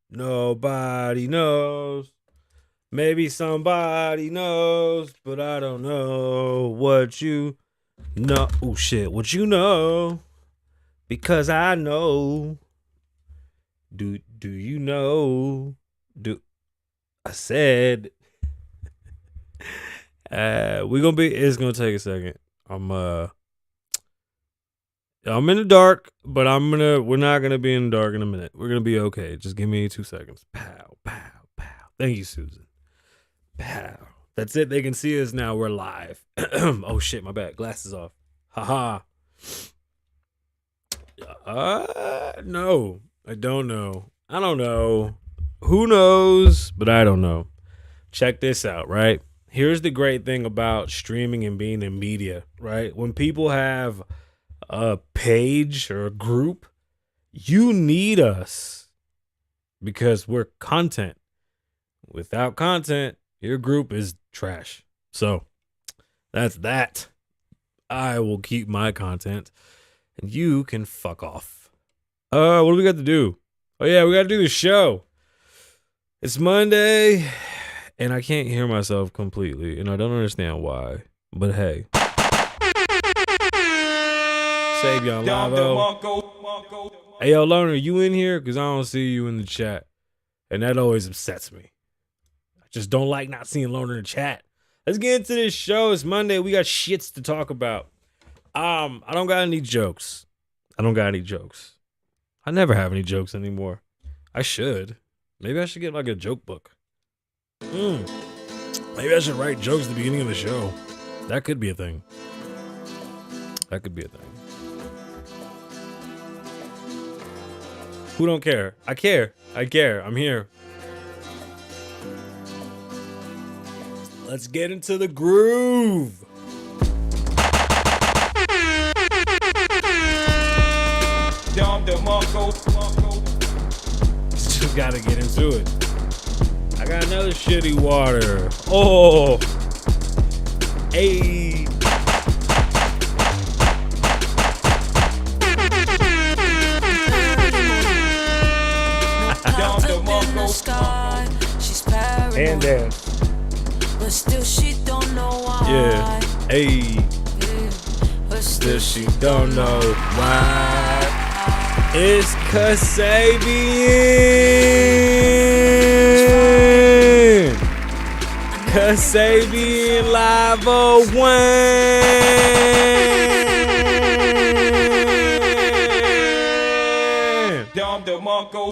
Nobody knows. Maybe somebody knows, but I don't know what you know. Oh shit, what you know? Because I know. Do you know? I said it's gonna take a second. I'm in the dark, but we're not gonna be in the dark in a minute. We're gonna be okay. Just give me 2 seconds. Pow, pow, pow. Thank you, Susan. Pow. That's it. They can see us now. We're live. Oh shit, my bad. Glasses off. Haha. No. I don't know. I don't know. Who knows? But I don't know. Check this out, right? Here's the great thing about streaming and being in media, right? When people have a page or a group, you need us because we're content. Without content, your group is trash. So that's that. I will keep my content and you can fuck off. What do we got to do? Oh yeah, we got to do the show. It's Monday and I can't hear myself completely and I don't understand why. But hey. Kasabian Lavoe. Hey yo, Loner, you in here? Because I don't see you in the chat. And that always upsets me. I just don't like not seeing Loner in the chat. Let's get into this show. It's Monday. We got shits to talk about. I don't got any jokes. I never have any jokes anymore. I should. Maybe I should get like a joke book. Maybe I should write jokes at the beginning of the show. That could be a thing. Who don't care? I care. I'm here. Let's get into the groove. Just gotta get into it. I got another shitty water. Oh. Hey. And dance. But still she don't know why. Yeah. Hey. But still she don't know why. It's Kasabian. Kasabian Lavoe Show.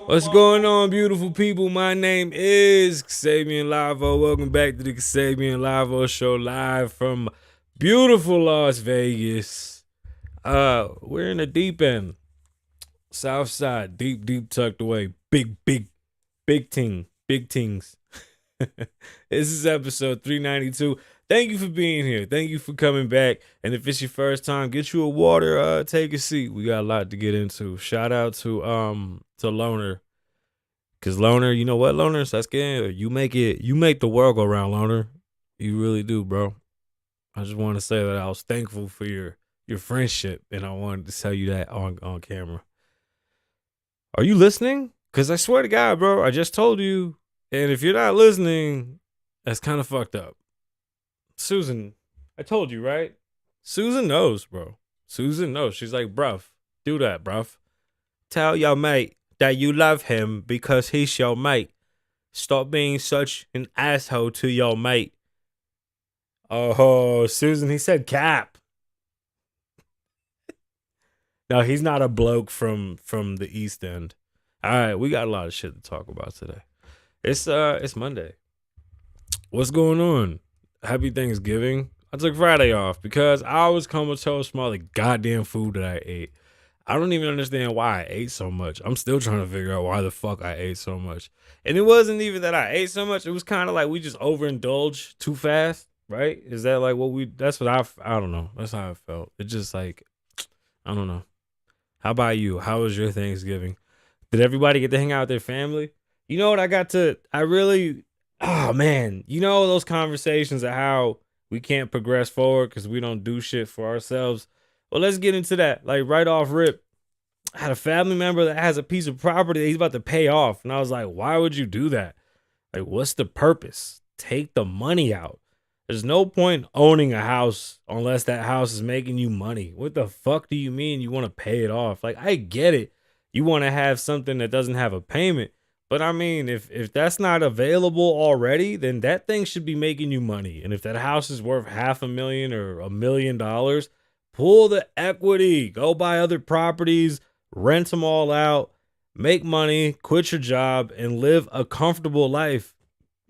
What's going on, beautiful people? My name is Kasabian Lavoe. Welcome back to the Kasabian Lavoe Show, live from beautiful Las Vegas. We're in the deep end, South Side, deep tucked away. Big things. This is episode 392. Thank you for being here. Thank you for coming back. And if it's your first time, get you a water. Take a seat. We got a lot to get into. Shout out to Loner. Cause Loner, you know what, Loner? Sasuke, you make the world go round, Loner. You really do, bro. I just want to say that I was thankful for your friendship, and I wanted to tell you that on camera. Are you listening? Cause I swear to God, bro, I just told you. And if you're not listening, that's kind of fucked up. Susan, I told you, right? Susan knows, bro. Susan knows. She's like, bruv, do that, bruv. Tell your mate that you love him because he's your mate. Stop being such an asshole to your mate. Oh, Susan, he said cap. No, he's not a bloke from the East End. All right, we got a lot of shit to talk about today. It's Monday. What's going on? Happy Thanksgiving. I took Friday off because I was comatose from all the goddamn food that I ate. I don't even understand why I ate so much. I'm still trying to figure out why the fuck I ate so much. And it wasn't even that I ate so much. It was kind of like we just overindulged too fast, right? Is that like that's what I don't know. That's how I felt. It's just like, I don't know. How about you? How was your Thanksgiving? Did everybody get to hang out with their family? You know what? Oh man, you know those conversations of how we can't progress forward because we don't do shit for ourselves. Well, let's get into that. Like right off rip, I had a family member that has a piece of property that he's about to pay off. And I was like, why would you do that? Like, what's the purpose? Take the money out. There's no point owning a house unless that house is making you money. What the fuck do you mean you want to pay it off? Like, I get it. You want to have something that doesn't have a payment. But I mean, if that's not available already, then that thing should be making you money. And if that house is worth $500,000 or $1 million, pull the equity, go buy other properties, rent them all out, make money, quit your job, and live a comfortable life.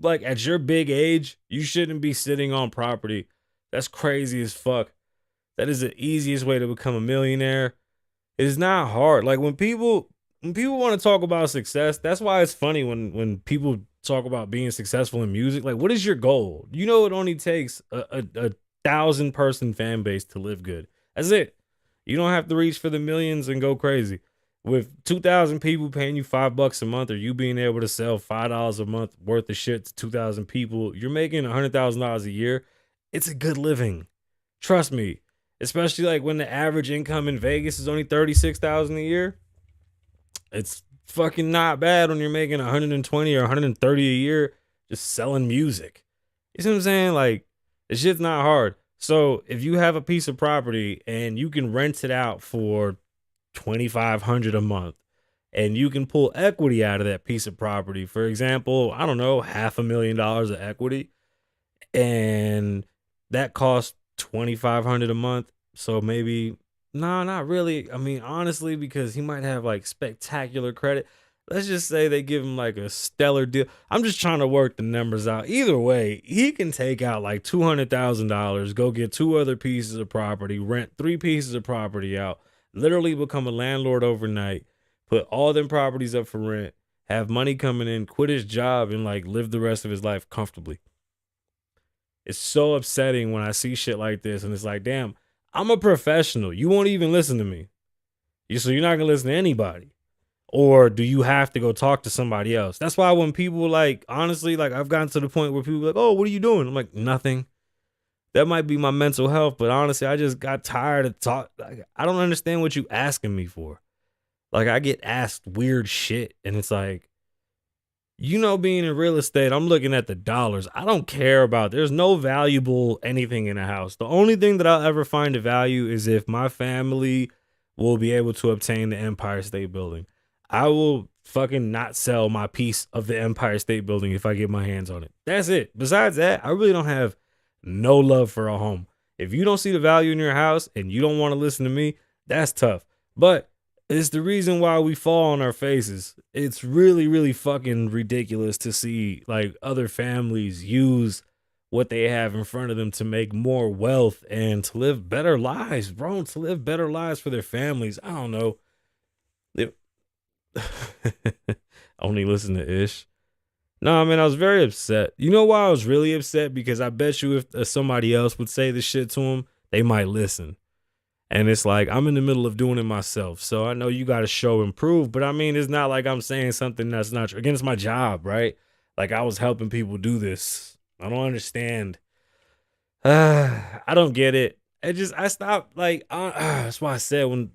Like at your big age, you shouldn't be sitting on property. That's crazy as fuck. That is the easiest way to become a millionaire. It is not hard. Like when people want to talk about success, that's why it's funny when people talk about being successful in music. Like, what is your goal? You know, it only takes a 1,000-person fan base to live good. That's it. You don't have to reach for the millions and go crazy. With 2,000 people paying you $5 a month, or you being able to sell $5 a month worth of shit to 2,000 people, you're making $100,000 a year. It's a good living. Trust me. Especially like when the average income in Vegas is only 36,000 a year. It's fucking not bad when you're making 120 or 130 a year just selling music. You see what I'm saying? Like, the shit's not hard. So if you have a piece of property and you can rent it out for $2,500 a month, and you can pull equity out of that piece of property, for example, I don't know, $500,000 of equity, and that costs $2,500 a month. So maybe, no, not really. I mean, honestly, because he might have like spectacular credit. Let's just say they give him like a stellar deal. I'm just trying to work the numbers out. Either way, he can take out like $200,000, go get 2 other pieces of property, rent 3 pieces of property out, literally become a landlord overnight, put all them properties up for rent, have money coming in, quit his job, and like live the rest of his life comfortably. It's so upsetting when I see shit like this, and it's like, damn, I'm a professional. You won't even listen to me. So you're not gonna listen to anybody. Or do you have to go talk to somebody else? That's why when people like, honestly, like I've gotten to the point where people are like, oh, what are you doing? I'm like, nothing. That might be my mental health, but honestly, I just got tired of talk. Like, I don't understand what you asking me for. Like, I get asked weird shit, and it's like, being in real estate, I'm looking at the dollars. I don't care about. There's no valuable anything in a house. The only thing that I'll ever find of value is if my family will be able to obtain the Empire State Building. I will fucking not sell my piece of the Empire State Building if I get my hands on it. That's it. Besides that, I really don't have no love for a home. If you don't see the value in your house and you don't want to listen to me, that's tough. But it's the reason why we fall on our faces. It's really, really fucking ridiculous to see like other families use what they have in front of them to make more wealth and to live better lives, bro. To live better lives for their families. I don't know. They only listen to Ish. No, man, I was very upset. You know why I was really upset? Because I bet you if somebody else would say this shit to him, they might listen. And it's like, I'm in the middle of doing it myself. So I know you got to show and prove. But I mean, it's not like I'm saying something that's not true. Again, it's my job, right? Like I was helping people do this. I don't understand. I don't get it. I stopped. Like, that's why I said when,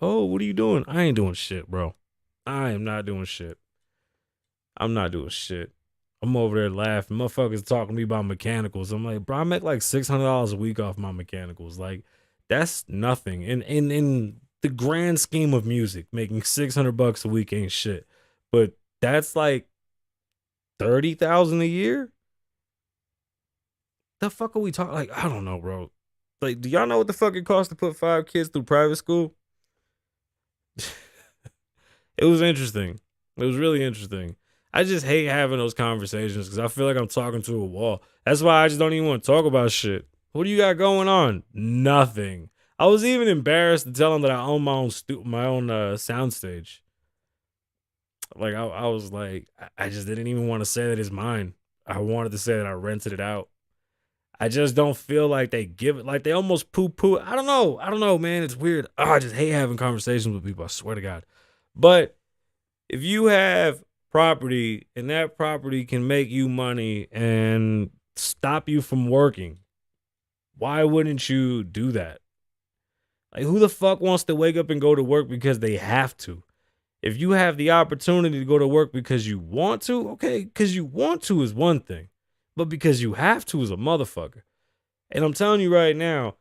oh, what are you doing? I ain't doing shit, bro. I am not doing shit. I'm not doing shit. I'm over there laughing. Motherfuckers talking to me about mechanicals. I'm like, bro, I make like $600 a week off my mechanicals. Like, that's nothing. In the grand scheme of music, making $600 a week ain't shit. But that's like 30,000 a year. The fuck are we talking? Like, I don't know, bro. Like, do y'all know what the fuck it costs to put 5 kids through private school? It was interesting. It was really interesting. I just hate having those conversations because I feel like I'm talking to a wall. That's why I just don't even want to talk about shit. What do you got going on? Nothing. I was even embarrassed to tell him that I own my own soundstage. Like I was like, I just didn't even want to say that it's mine. I wanted to say that I rented it out. I just don't feel like they give it, like they almost poo-poo. I don't know, man. It's weird. Oh, I just hate having conversations with people. I swear to God. But if you have property and that property can make you money and stop you from working, why wouldn't you do that? Like, who the fuck wants to wake up and go to work because they have to? If you have the opportunity to go to work because you want to, okay, because you want to is one thing, but because you have to is a motherfucker. And I'm telling you right now,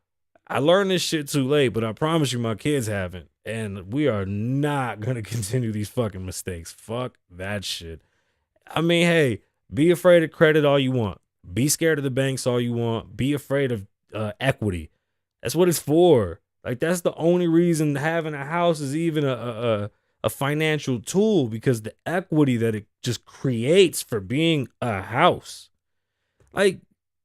I learned this shit too late, but I promise you my kids haven't. And we are not going to continue these fucking mistakes. Fuck that shit. I mean, hey, be afraid of credit all you want. Be scared of the banks all you want. Be afraid of equity. That's what it's for. Like, that's the only reason having a house is even a financial tool, because the equity that it just creates for being a house. Like,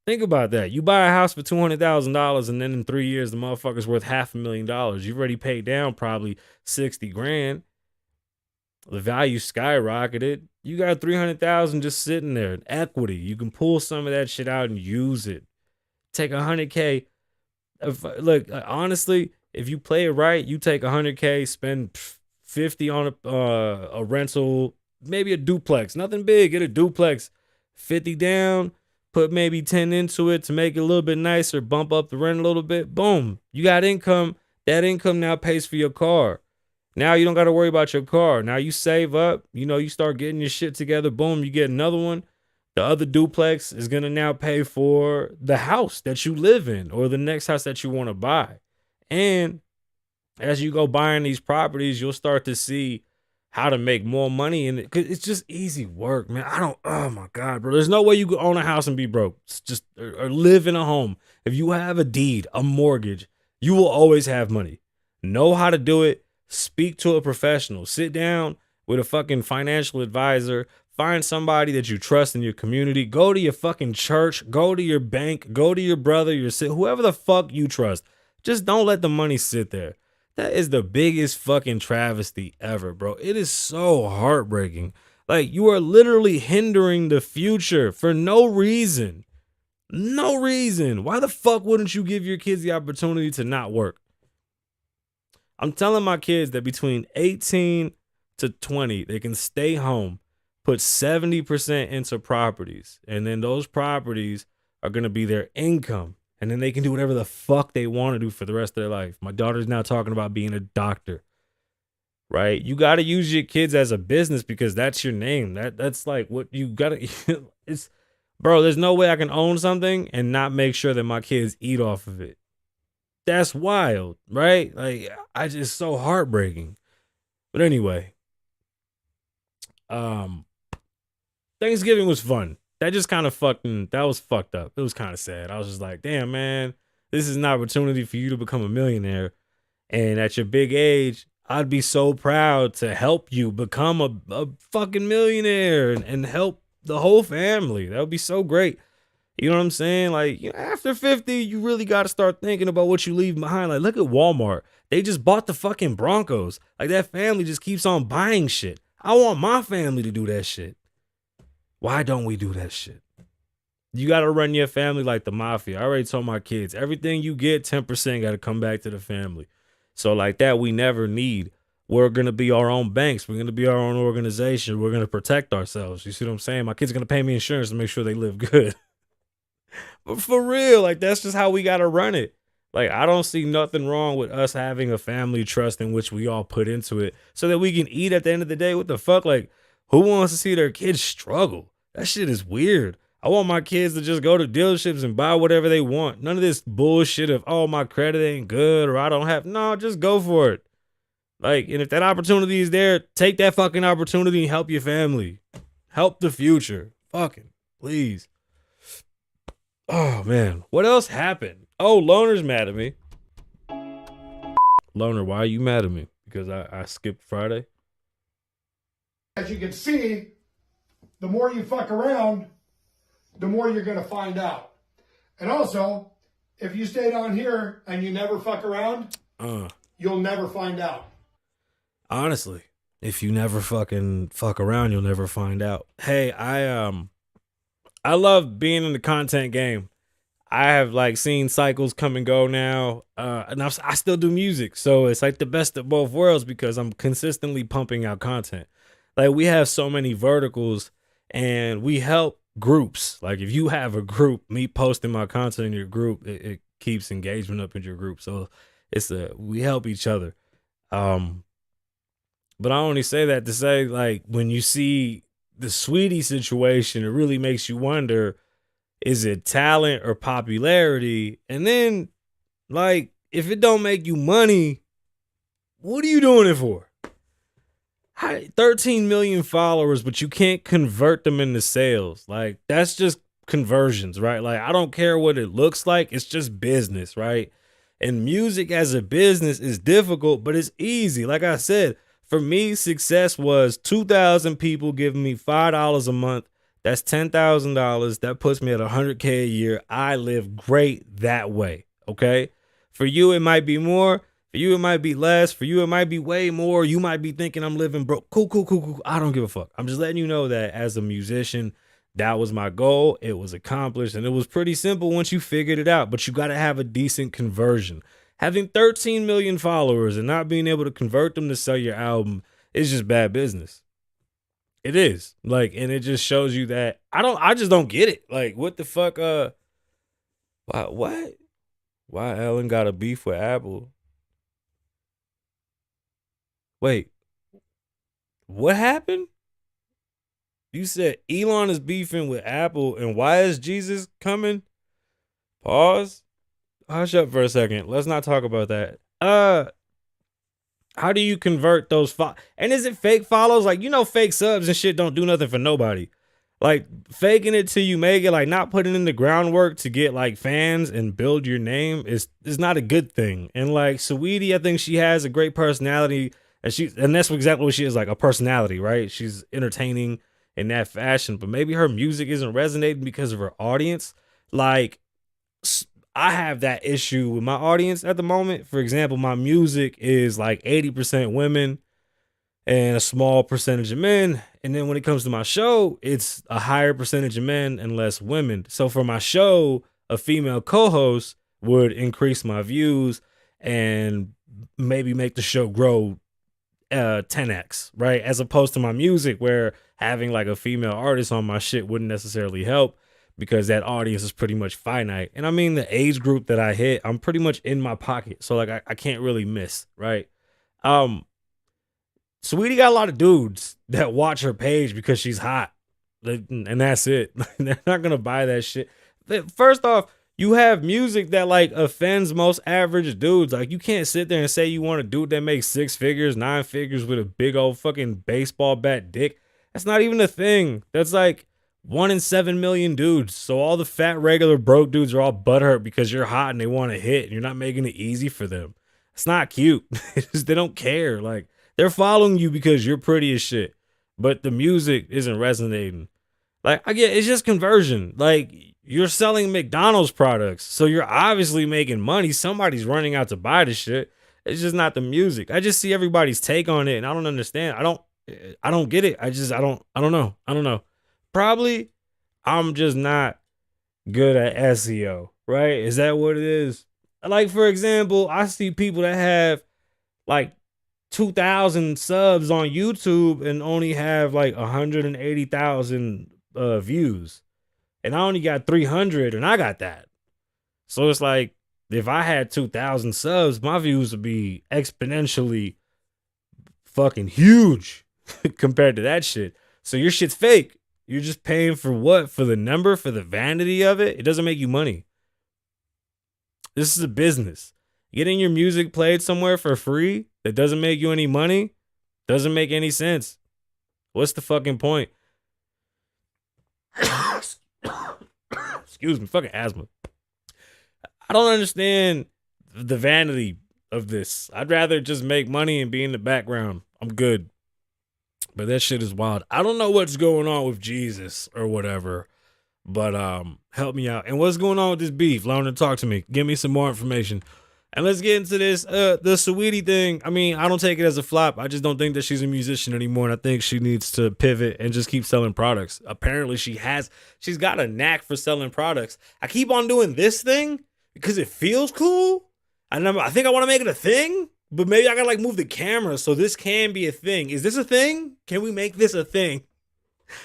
think about that. You buy a house for $200,000 and then in 3 years, the motherfucker's worth $500,000. You've already paid down probably 60 grand. The value skyrocketed. You got 300,000 just sitting there in equity. You can pull some of that shit out and use it. Take 100K. Look, honestly, if you play it right, you take 100K, spend 50 on a rental, maybe a duplex, nothing big, get a duplex, 50 down, put maybe 10 into it to make it a little bit nicer, bump up the rent a little bit, boom, you got income. That income now pays for your car. Now you don't got to worry about your car. Now you save up, you start getting your shit together, boom, you get another one. The other duplex is going to now pay for the house that you live in or the next house that you want to buy. And as you go buying these properties, you'll start to see how to make more money in it. 'Cause it's just easy work, man. Oh my God, bro. There's no way you could own a house and be broke. It's just, or live in a home. If you have a deed, a mortgage, you will always have money. Know how to do it. Speak to a professional. Sit down with a fucking financial advisor. Find somebody that you trust in your community. Go to your fucking church. Go to your bank. Go to your brother, whoever the fuck you trust. Just don't let the money sit there. That is the biggest fucking travesty ever, bro. It is so heartbreaking. Like, you are literally hindering the future for no reason. No reason. Why the fuck wouldn't you give your kids the opportunity to not work? I'm telling my kids that between 18 to 20, they can stay home, put 70% into properties, and then those properties are going to be their income. And then they can do whatever the fuck they want to do for the rest of their life. My daughter's now talking about being a doctor, right? You got to use your kids as a business because that's your name. That's like what you got to, bro, there's no way I can own something and not make sure that my kids eat off of it. That's wild, right? Like, it's so heartbreaking. But anyway, Thanksgiving was fun. That was fucked up. It was kind of sad. I was just like, damn, man, this is an opportunity for you to become a millionaire. And at your big age, I'd be so proud to help you become a fucking millionaire and help the whole family. That would be so great. You know what I'm saying? Like, after 50, you really got to start thinking about what you leave behind. Like, look at Walmart. They just bought the fucking Broncos. Like, that family just keeps on buying shit. I want my family to do that shit. Why don't we do that shit? You got to run your family like the mafia. I already told my kids, everything you get, 10% got to come back to the family. So like that, we never need. We're going to be our own banks. We're going to be our own organization. We're going to protect ourselves. You see what I'm saying? My kids are going to pay me insurance to make sure they live good. But for real, like, that's just how we got to run it. Like, I don't see nothing wrong with us having a family trust in which we all put into it so that we can eat at the end of the day. What the fuck? Like, who wants to see their kids struggle? That shit is weird. I want my kids to just go to dealerships and buy whatever they want. None of this bullshit of, oh, my credit ain't good or I don't have. No, just go for it. Like, and if that opportunity is there, take that fucking opportunity and help your family. Help the future. Fucking, please. Oh, man. What else happened? Oh, Loner's mad at me. Loner, why are you mad at me? Because I skipped Friday? As you can see, the more you fuck around, the more you're going to find out. And also, if you stay down here and you never fuck around, you'll never find out. Honestly, if you never fucking fuck around, you'll never find out. Hey, I love being in the content game. I have like seen cycles come and go now, and I still do music, so it's like the best of both worlds because I'm consistently pumping out content. Like, we have so many verticals, and we help groups. Like, if you have a group, me posting my content in your group, it keeps engagement up in your group. So We help each other. But I only say that to say, like, when you see the Sweetie situation, it really makes you wonder, is it talent or popularity? And then, like, if it don't make you money, what are you doing it for? 13 million followers, but you can't convert them into sales. Like, that's just conversions, right? Like, I don't care what it looks like. It's just business, right? And music as a business is difficult, but it's easy. Like I said, for me, success was 2,000 people giving me $5 a month. That's $10,000. That puts me at 100K a year. I live great that way. Okay. For you, it might be more. For you, it might be less. For you, it might be way more. You might be thinking I'm living broke. Cool. I don't give a fuck. I'm just letting you know that as a musician, that was my goal. It was accomplished, and it was pretty simple once you figured it out. But you got to have a decent conversion. Having 13 million followers and not being able to convert them to sell your album is just bad business. It is. Like, and it just shows you that I just don't get it. Like, what the fuck? What? Why Ellen got a beef with Apple? Wait, what happened? You said Elon is beefing with Apple, and why is Jesus coming? Pause. Hush up for a second. Let's not talk about that. How do you convert those and is it fake follows? Like, fake subs and shit don't do nothing for nobody. Like, faking it till you make it, like not putting in the groundwork to get like fans and build your name is not a good thing. And like Saweetie, I think she has a great personality, and that's exactly what she is, like a personality, right? She's entertaining in that fashion, but maybe her music isn't resonating because of her audience. Like, I have that issue with my audience at the moment. For example, my music is like 80% women and a small percentage of men. And then when it comes to my show, it's a higher percentage of men and less women. So for my show, a female co-host would increase my views and maybe make the show grow 10x, right? As opposed to my music, where having like a female artist on my shit wouldn't necessarily help, because that audience is pretty much finite. And I mean, the age group that I hit, I'm pretty much in my pocket. So like I can't really miss, right? Sweetie got a lot of dudes that watch her page because she's hot. And that's it. They're not gonna buy that shit. First off, you have music that like offends most average dudes. Like, you can't sit there and say you want a dude that makes 6 figures, 9 figures with a big old fucking baseball bat dick. That's not even a thing. That's like 1 in 7 million dudes. So all the fat, regular, broke dudes are all butthurt because you're hot and they want to hit and you're not making it easy for them. It's not cute. They don't care. Like, they're following you because you're pretty as shit, but the music isn't resonating. Like, I get, it's just conversion. Like, you're selling McDonald's products, so you're obviously making money. Somebody's running out to buy the shit. It's just not the music. I just see everybody's take on it, and I don't understand. I don't get it. I don't know. Probably I'm just not good at SEO, right? Is that what it is? Like, for example, I see people that have like 2,000 subs on YouTube and only have like 180,000 views. And I only got 300 and I got that. So it's like, if I had 2,000 subs, my views would be exponentially fucking huge compared to that shit. So your shit's fake. You're just paying for what? For the number, for the vanity of it? It doesn't make you money. This is a business. Getting your music played somewhere for free that doesn't make you any money doesn't make any sense. What's the fucking point? Excuse me, fucking asthma. I don't understand the vanity of this. I'd rather just make money and be in the background. I'm good. But that shit is wild. I don't know what's going on with Jesus or whatever, but help me out. And what's going on with this beef? Lona, talk to me. Give me some more information. And let's get into this, the Saweetie thing. I mean, I don't take it as a flop. I just don't think that she's a musician anymore. And I think she needs to pivot and just keep selling products. Apparently she's got a knack for selling products. I keep on doing this thing because it feels cool. And I think I want to make it a thing, but maybe I gotta like move the camera so this can be a thing. Is this a thing? Can we make this a thing?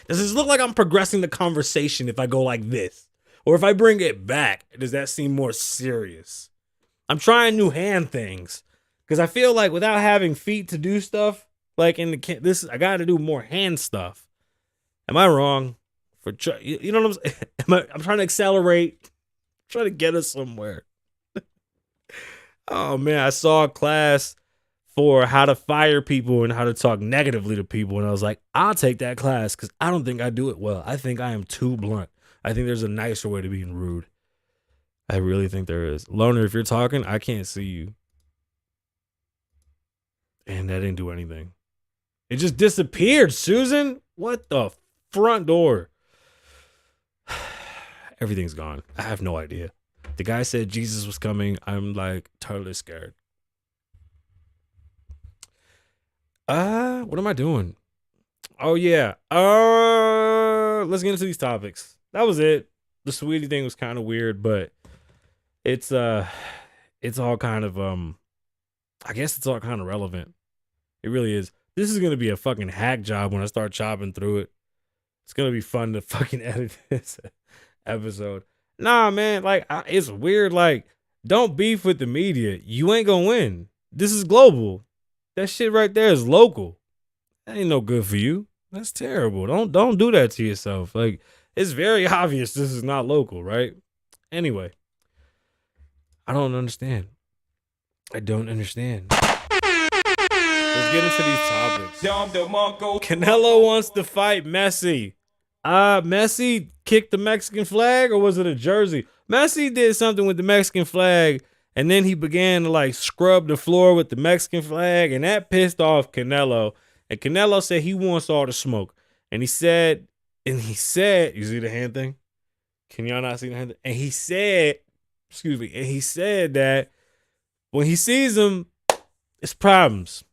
Does this look like I'm progressing the conversation if I go like this? Or if I bring it back, does that seem more serious? I'm trying new hand things because I feel like without having feet to do stuff, like in the I got to do more hand stuff. Am I wrong? You know what I'm saying? I'm trying to accelerate, trying to get us somewhere. Oh man, I saw a class for how to fire people and how to talk negatively to people, and I was like, I'll take that class because I don't think I do it well. I think I am too blunt. I think there's a nicer way to being rude. I really think there is. Loner, if you're talking, I can't see you. And that didn't do anything. It just disappeared, Susan. What the front door? Everything's gone. I have no idea. The guy said Jesus was coming. I'm like totally scared. What am I doing? Oh yeah. Let's get into these topics. That was it. The sweetie thing was kind of weird, but it's all kind of I guess it's all kind of relevant. It really is. This is gonna be a fucking hack job when I start chopping through it. It's gonna be fun to fucking edit this episode. Nah, man, like it's weird. Like, don't beef with the media. You ain't gonna win. This is global. That shit right there is local. That ain't no good for you. That's terrible. Don't do that to yourself. Like, it's very obvious this is not local, right? Anyway, I don't understand. I don't understand. Let's get into these topics. Canelo wants to fight Messi. Messi kicked the Mexican flag, or was it a jersey? Messi did something with the Mexican flag, and then he began to like scrub the floor with the Mexican flag, and that pissed off Canelo. And Canelo said he wants all the smoke. And he said, you see the hand thing? Can y'all not see the hand thing? And he said that when he sees him, it's problems.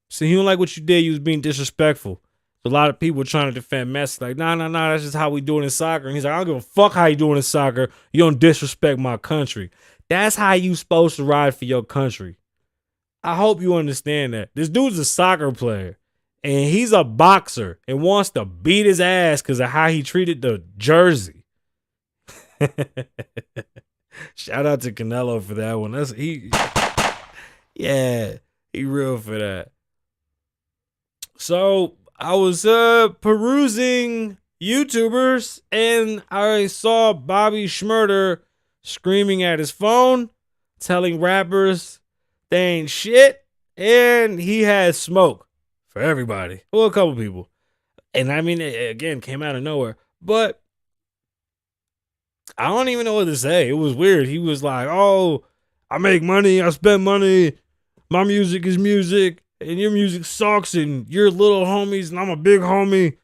So he don't like what you did. You was being disrespectful. A lot of people trying to defend Messi, like, nah, that's just how we do it in soccer. And he's like, I don't give a fuck how you do it in soccer. You don't disrespect my country. That's how you supposed to ride for your country. I hope you understand that. This dude's a soccer player, and he's a boxer and wants to beat his ass because of how he treated the jersey. Shout out to Canelo for that one. He real for that. So I was perusing YouTubers, and I saw Bobby Shmurda screaming at his phone, telling rappers they ain't shit, and he has smoke for everybody. Well, a couple people. And I mean, it, again, came out of nowhere. But I don't even know what to say. It was weird. He was like, oh, I make money, I spend money, my music is music, and your music sucks, and you're little homies, and I'm a big homie.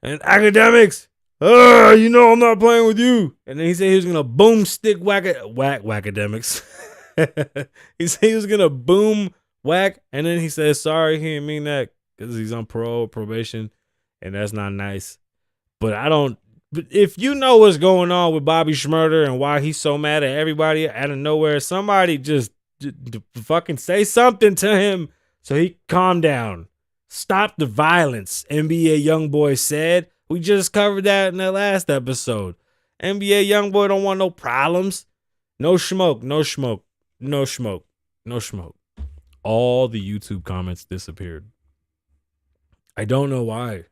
And academics, you know I'm not playing with you. And then he said he was gonna boomstick whack-academics. He said he was gonna boom whack, and then he said sorry, he didn't mean that because he's on probation, and that's not nice. But if you know what's going on with Bobby Shmurda and why he's so mad at everybody out of nowhere, somebody just fucking say something to him so he calm down. Stop the violence, NBA Youngboy said. We just covered that in the last episode. NBA Youngboy don't want no problems. No smoke, no smoke, no smoke, no smoke. All the YouTube comments disappeared. I don't know why.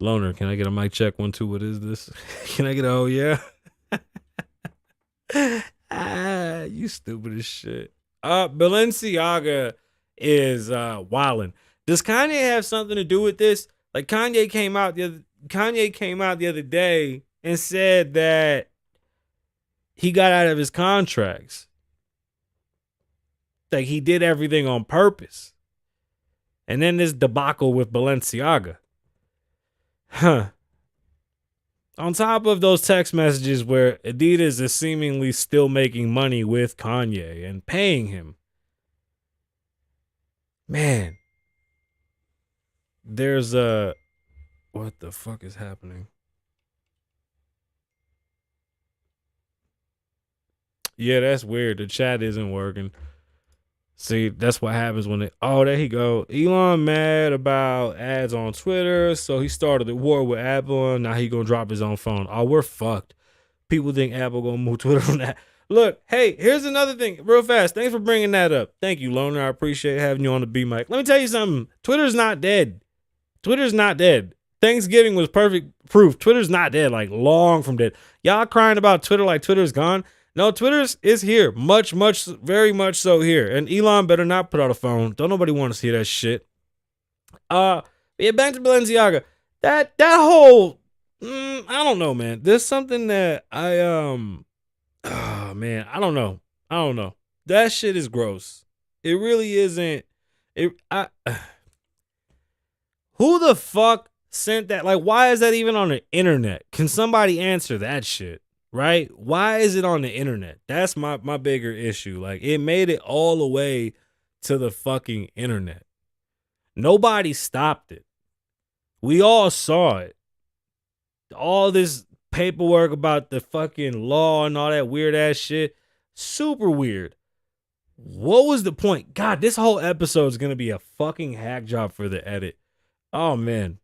Loner, can I get a mic check? 1, 2, what is this? Can I get a oh yeah? You stupid as shit. Balenciaga is wildin'. Does Kanye have something to do with this? Like Kanye came out the other day and said that he got out of his contracts. Like he did everything on purpose. And then this debacle with Balenciaga. On top of those text messages where Adidas is seemingly still making money with Kanye and paying him. Man. There's what the fuck is happening? Yeah, that's weird. The chat isn't working. See, that's what happens when there he go. Elon mad about ads on Twitter, so he started a war with Apple, and now he gonna drop his own phone. Oh, we're fucked. People think Apple gonna move Twitter from that. Look, hey, here's another thing, real fast. Thanks for bringing that up. Thank you, Loner. I appreciate having you on the B mic. Let me tell you something. Twitter's not dead. Twitter's not dead. Thanksgiving was perfect proof. Twitter's not dead, like long from dead. Y'all crying about Twitter like Twitter's gone. No, Twitter's is here. Very much so here. And Elon better not put out a phone. Don't nobody want to see that shit. Yeah, back to Balenciaga. That whole, I don't know, man. There's something that oh man, I don't know. That shit is gross. It really isn't. Who the fuck sent that? Like, why is that even on the internet? Can somebody answer that shit? Right? Why is it on the internet? That's my bigger issue. Like, it made it all the way to the fucking internet. Nobody stopped it. We all saw it. All this paperwork about the fucking law and all that weird ass shit. Super weird. What was the point? God, this whole episode is going to be a fucking hack job for the edit. Oh, man.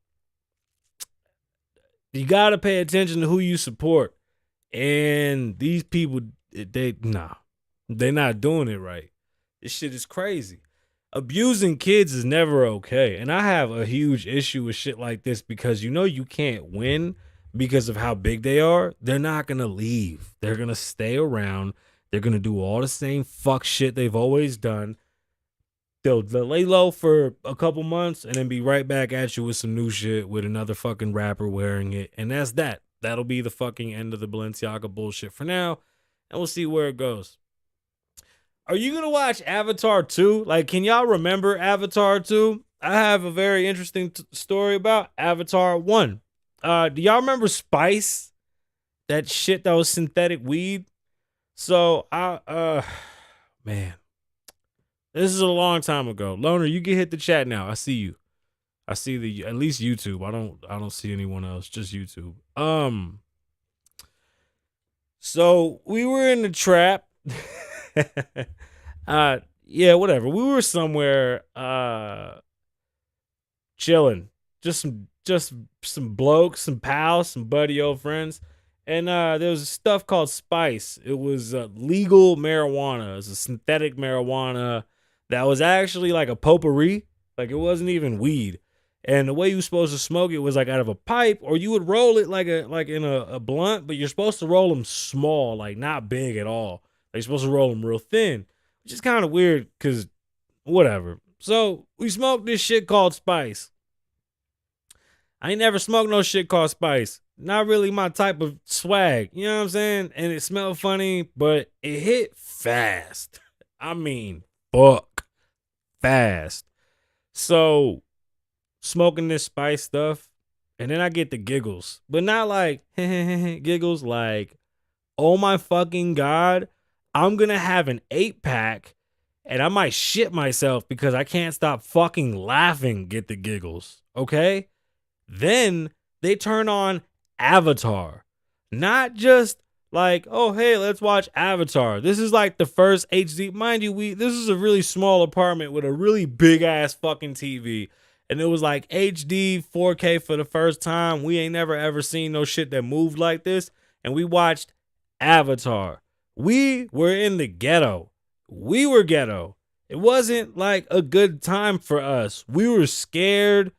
You got to pay attention to who you support. And these people, they're not doing it right. This shit is crazy. Abusing kids is never okay. And I have a huge issue with shit like this because you can't win because of how big they are. They're not going to leave. They're going to stay around. They're going to do all the same fuck shit they've always done. They'll lay low for a couple months and then be right back at you with some new shit with another fucking rapper wearing it. And that's that. That'll be the fucking end of the Balenciaga bullshit for now. And we'll see where it goes. Are you going to watch Avatar 2? Like, can y'all remember Avatar 2? I have a very interesting story about Avatar 1. Do y'all remember Spice? That shit that was synthetic weed? So, man, this is a long time ago. Loner, you can hit the chat now. I see you. I see at least YouTube. I don't see anyone else, just YouTube. So we were in the trap. Yeah, whatever. We were somewhere chilling. Just some blokes, some pals, some buddy old friends. And there was stuff called Spice. It was legal marijuana. It was a synthetic marijuana that was actually like a potpourri. Like, it wasn't even weed. And the way you were supposed to smoke it was like out of a pipe, or you would roll it like in a blunt, but you're supposed to roll them small, like not big at all. Like, you're supposed to roll them real thin, which is kind of weird because whatever. So we smoked this shit called Spice. I ain't never smoked no shit called Spice. Not really my type of swag. You know what I'm saying? And it smelled funny, but it hit fast. I mean, fuck. Fast. So, smoking this Spice stuff, and then I get the giggles. But not like, giggles like, oh my fucking God, I'm gonna have an 8-pack, and I might shit myself because I can't stop fucking laughing, get the giggles. Okay? Then they turn on Avatar. Not just like, oh, hey, let's watch Avatar. This is like the first HD. Mind you, this is a really small apartment with a really big ass fucking TV. And it was like HD 4K for the first time. We ain't never ever seen no shit that moved like this. And we watched Avatar. We were in the ghetto. We were ghetto. It wasn't like a good time for us. We were scared.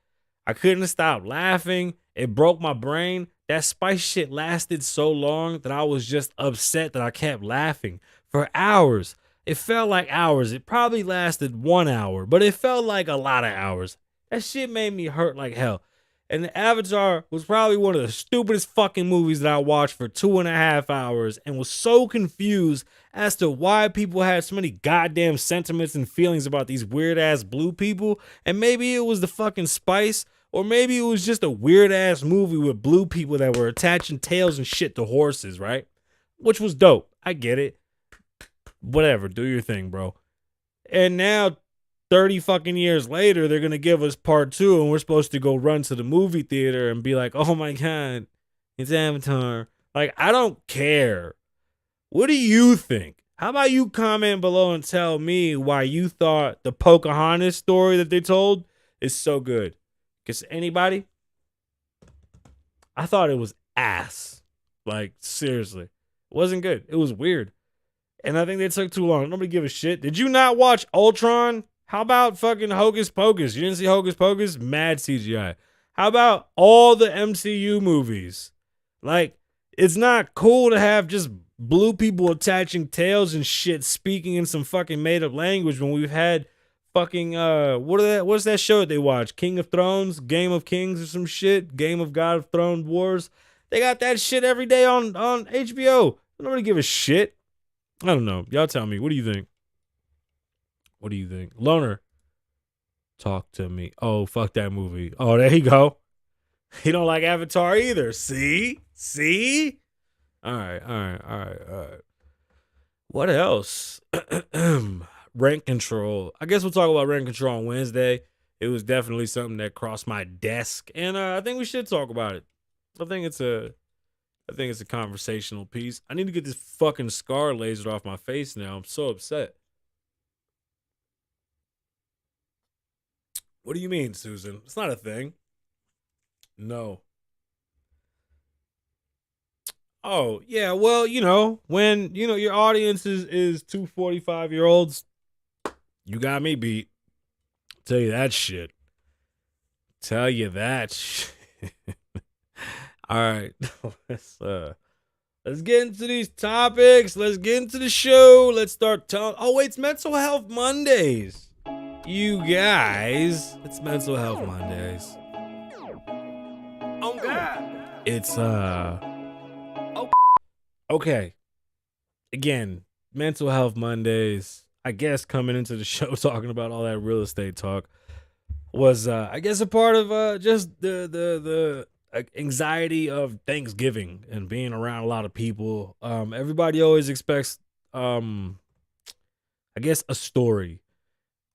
I couldn't stop laughing. It broke my brain. That Spice shit lasted so long that I was just upset that I kept laughing for hours. It felt like hours. It probably lasted 1 hour, but it felt like a lot of hours. That shit made me hurt like hell. And the Avatar was probably one of the stupidest fucking movies that I watched for 2.5 hours and was so confused as to why people had so many goddamn sentiments and feelings about these weird ass blue people. And maybe it was the fucking Spice, or maybe it was just a weird ass movie with blue people that were attaching tails and shit to horses, right? Which was dope. I get it. Whatever, do your thing, bro. And now 30 fucking years later, they're going to give us part 2 and we're supposed to go run to the movie theater and be like, oh my God, it's Avatar. Like, I don't care. What do you think? How about you comment below and tell me why you thought the Pocahontas story that they told is so good? Because anybody? I thought it was ass. Like, seriously. It wasn't good. It was weird. And I think they took too long. Nobody give a shit. Did you not watch Ultron? How about fucking Hocus Pocus? You didn't see Hocus Pocus? Mad CGI. How about all the MCU movies? Like, it's not cool to have just blue people attaching tails and shit speaking in some fucking made up language when we've had fucking what's that show that they watch? King of Thrones, Game of Kings or some shit, Game of God of Thrones Wars. They got that shit every day on HBO. Nobody give a shit. I don't know. Y'all tell me. What do you think? What do you think? Loner, talk to me. Oh, fuck that movie. Oh, there you go. He don't like Avatar either. See? All right. What else? Rent control. I guess we'll talk about rent control on Wednesday. It was definitely something that crossed my desk, and I think we should talk about it. I think it's a conversational piece. I need to get this fucking scar lasered off my face now. I'm so upset. What do you mean, Susan? It's not a thing. No. Oh, yeah, well, when, your audience is two 45-year-olds, you got me beat. Tell you that shit. All right. Let's get into these topics. Let's get into the show. Let's start telling. Oh, wait, it's Mental Health Mondays. You guys, it's Mental Health Mondays. Oh God. It's okay. Again, Mental Health Mondays. I guess coming into the show talking about all that real estate talk was I guess a part of just the anxiety of Thanksgiving and being around a lot of people. Everybody always expects I guess a story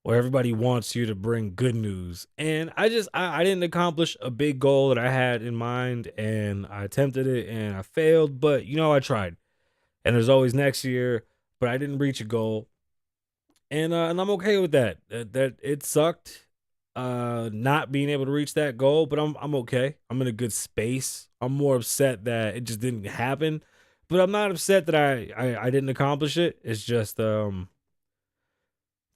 where everybody wants you to bring good news. And I didn't accomplish a big goal that I had in mind, and I attempted it and I failed, but I tried. And there's always next year, but I didn't reach a goal. And I'm okay with that. That it sucked not being able to reach that goal, but I'm okay. I'm in a good space. I'm more upset that it just didn't happen, but I'm not upset that I didn't accomplish it. It's just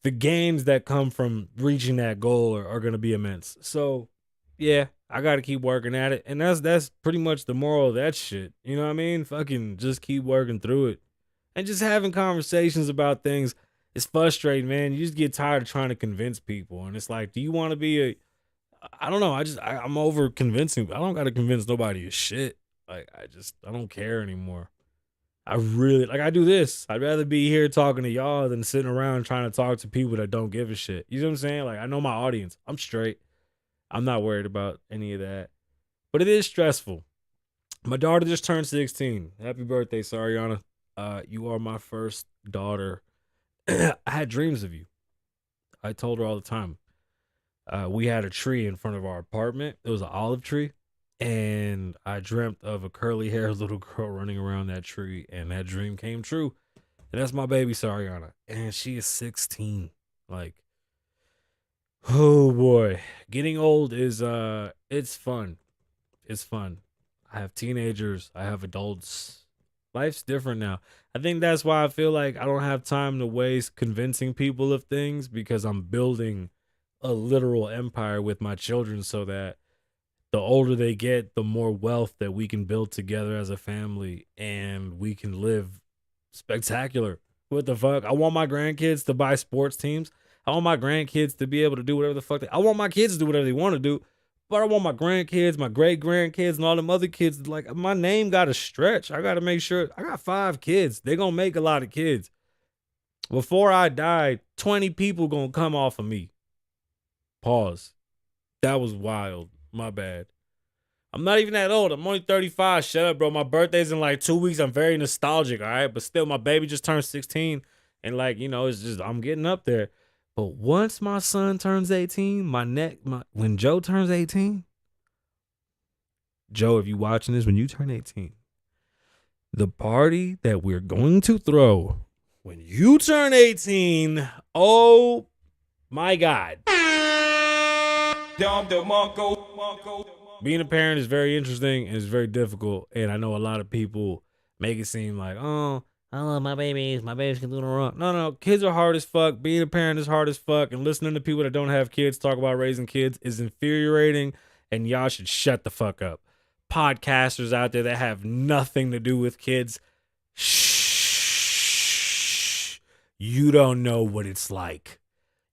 the gains that come from reaching that goal are going to be immense. So, yeah, I got to keep working at it. And that's pretty much the moral of that shit. You know what I mean? Fucking just keep working through it. And just having conversations about things is frustrating, man. You just get tired of trying to convince people. And it's like, do you want to be I don't know. I'm over convincing. I don't got to convince nobody of shit. Like, I don't care anymore. I do this. I'd rather be here talking to y'all than sitting around trying to talk to people that don't give a shit. You know what I'm saying? Like, I know my audience. I'm straight. I'm not worried about any of that. But it is stressful. My daughter just turned 16. Happy birthday, Sariana. You are my first daughter. I had dreams of you. I told her all the time. We had a tree in front of our apartment. It was an olive tree. And I dreamt of a curly-haired little girl running around that tree, and that dream came true. And that's my baby, Sariana. And she is 16. Like, oh boy. Getting old is, it's fun. It's fun. I have teenagers. I have adults. Life's different now. I think that's why I feel like I don't have time to waste convincing people of things, because I'm building a literal empire with my children so that the older they get, the more wealth that we can build together as a family, and we can live spectacular. What the fuck? I want my grandkids to buy sports teams. I want my grandkids to be able to do whatever the fuck I want my kids to do whatever they want to do. But I want my grandkids, my great grandkids, and all them other kids. Like, my name got to stretch. I got to make sure. I got 5 kids. They're going to make a lot of kids. Before I die, 20 people going to come off of me. Pause. That was wild. My bad. I'm not even that old. I'm only 35. Shut up, bro. My birthday's in like 2 weeks. I'm very nostalgic, all right? But still, my baby just turned 16. And like, it's just, I'm getting up there. But once my son turns 18, when Joe turns 18, Joe, if you watching this, when you turn 18, the party that we're going to throw when you turn 18, oh my God. Being a parent is very interesting and it's very difficult. And I know a lot of people make it seem like, oh, I love my babies. My babies can do no wrong. No. Kids are hard as fuck. Being a parent is hard as fuck. And listening to people that don't have kids talk about raising kids is infuriating. And y'all should shut the fuck up. Podcasters out there that have nothing to do with kids. Shh. You don't know what it's like.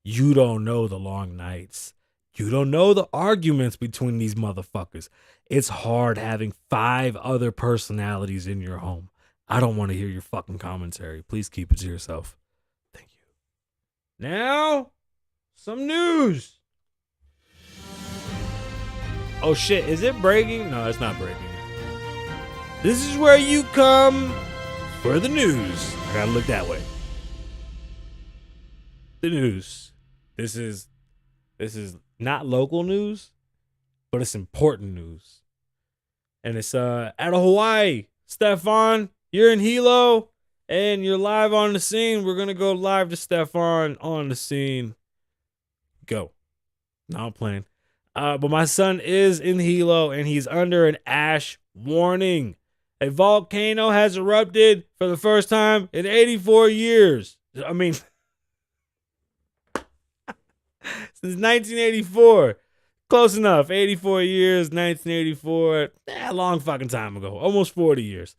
You don't know the long nights. You don't know the arguments between these motherfuckers. It's hard having 5 other personalities in your home. I don't want to hear your fucking commentary. Please keep it to yourself. Thank you. Now, some news. Oh shit, is it breaking? No, it's not breaking. This is where you come for the news. I gotta look that way. The news. This is not local news, but it's important news. And it's out of Hawaii. Stefan, you're in Hilo and you're live on the scene. We're going to go live to Stefan on the scene. Go. No, I'm playing. But my son is in Hilo and he's under an ash warning. A volcano has erupted for the first time in 84 years. I mean, since 1984. Close enough. 84 years, 1984. A long fucking time ago. Almost 40 years.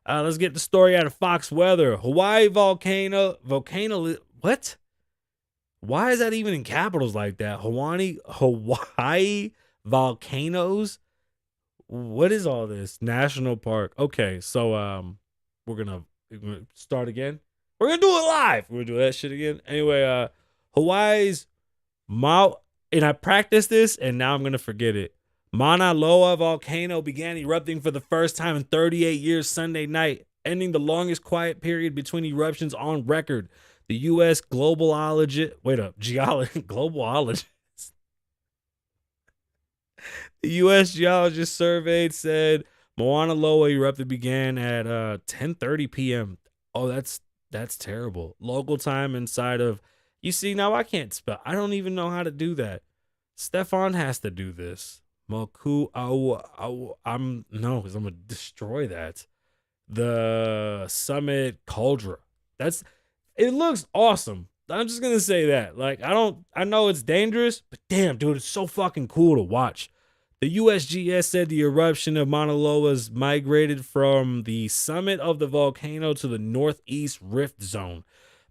Let's get the story out of Fox Weather. Hawaii volcano. What? Why is that even in capitals like that? Hawaii volcanoes? What is all this? National Park. Okay, so we're gonna start again. We're gonna do it live. We're gonna do that shit again. Anyway, Hawaii's and I practiced this and now I'm gonna forget it. Mauna Loa volcano began erupting for the first time in 38 years Sunday night, ending the longest quiet period between eruptions on record. The U.S. globalologist. The U.S. geologist surveyed said Mauna Loa erupted began at 10:30 p.m. Oh, that's terrible. Local time inside of. You see, now I can't spell. I don't even know how to do that. Stefan has to do this. Because I'm gonna destroy that. The Summit Cauldron. It looks awesome. I'm just gonna say that. Like, I know it's dangerous, but damn, dude, it's so fucking cool to watch. The USGS said the eruption of Mauna Loa's migrated from the summit of the volcano to the northeast rift zone.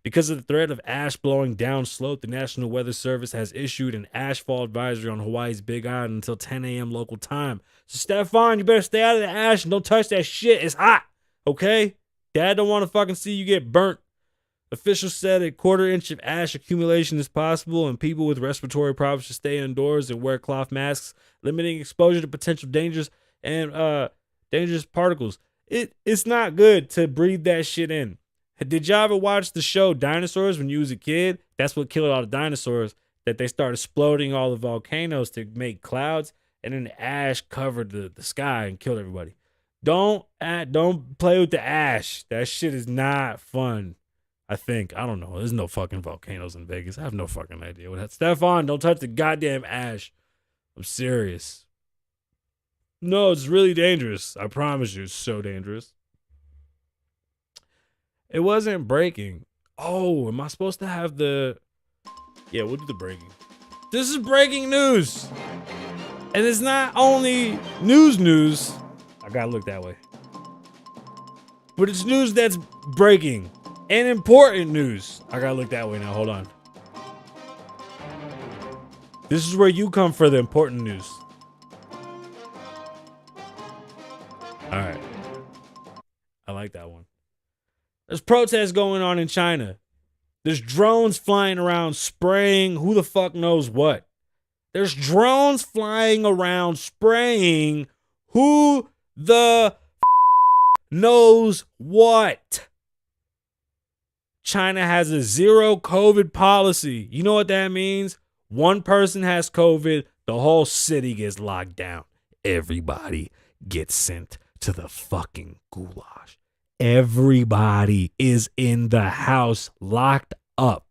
Because of the threat of ash blowing down slope, the National Weather Service has issued an ashfall advisory on Hawaii's Big Island until 10 a.m. local time. So, Stefan, you better stay out of the ash and don't touch that shit. It's hot, okay? Dad don't want to fucking see you get burnt. Officials said a 1/4 inch of ash accumulation is possible, and people with respiratory problems should stay indoors and wear cloth masks, limiting exposure to potential dangers and dangerous particles. It's not good to breathe that shit in. Did y'all ever watch the show Dinosaurs when you was a kid? That's what killed all the dinosaurs, that they started exploding all the volcanoes to make clouds, and then the ash covered the sky and killed everybody. Don't play with the ash. That shit is not fun. I think. I don't know. There's no fucking volcanoes in Vegas. I have no fucking idea what that. Stefan, don't touch the goddamn ash. I'm serious. No, it's really dangerous. I promise you, it's so dangerous. It wasn't breaking. Oh, am I supposed to have the... Yeah, we'll do the breaking. This is breaking news. And it's not only news. I gotta look that way. But it's news that's breaking. And important news. I gotta look that way now. Hold on. This is where you come for the important news. All right. I like that one. There's protests going on in China. There's drones flying around spraying who the fuck knows what. There's drones flying around spraying who the knows what. China has a zero COVID policy. You know what that means? One person has COVID, the whole city gets locked down. Everybody gets sent to the fucking goulash. Everybody is in the house locked up.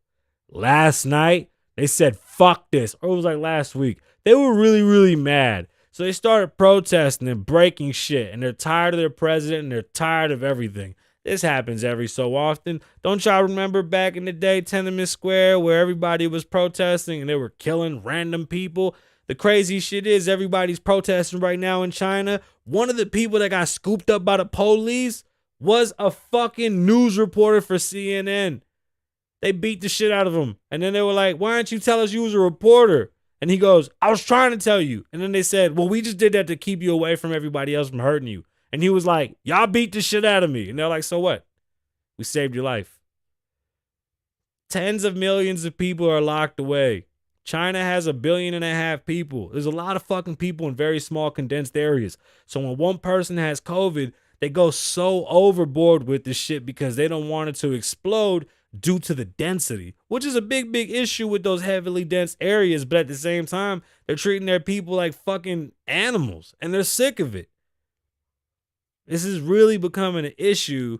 Last night, they said, fuck this. Or it was like last week. They were really, really mad. So they started protesting and breaking shit. And they're tired of their president and they're tired of everything. This happens every so often. Don't y'all remember back in the day, Tiananmen Square, where everybody was protesting and they were killing random people? The crazy shit is everybody's protesting right now in China. One of the people that got scooped up by the police was a fucking news reporter for CNN. They beat the shit out of him. And then they were like, why didn't you tell us you was a reporter? And he goes, I was trying to tell you. And then they said, well, we just did that to keep you away from everybody else from hurting you. And he was like, y'all beat the shit out of me. And they're like, so what? We saved your life. Tens of millions of people are locked away. China has 1.5 billion people. There's a lot of fucking people in very small condensed areas. So when one person has COVID, they go so overboard with this shit because they don't want it to explode due to the density, which is a big issue with those heavily dense areas. But at the same time, they're treating their people like fucking animals and they're sick of it. This is really becoming an issue,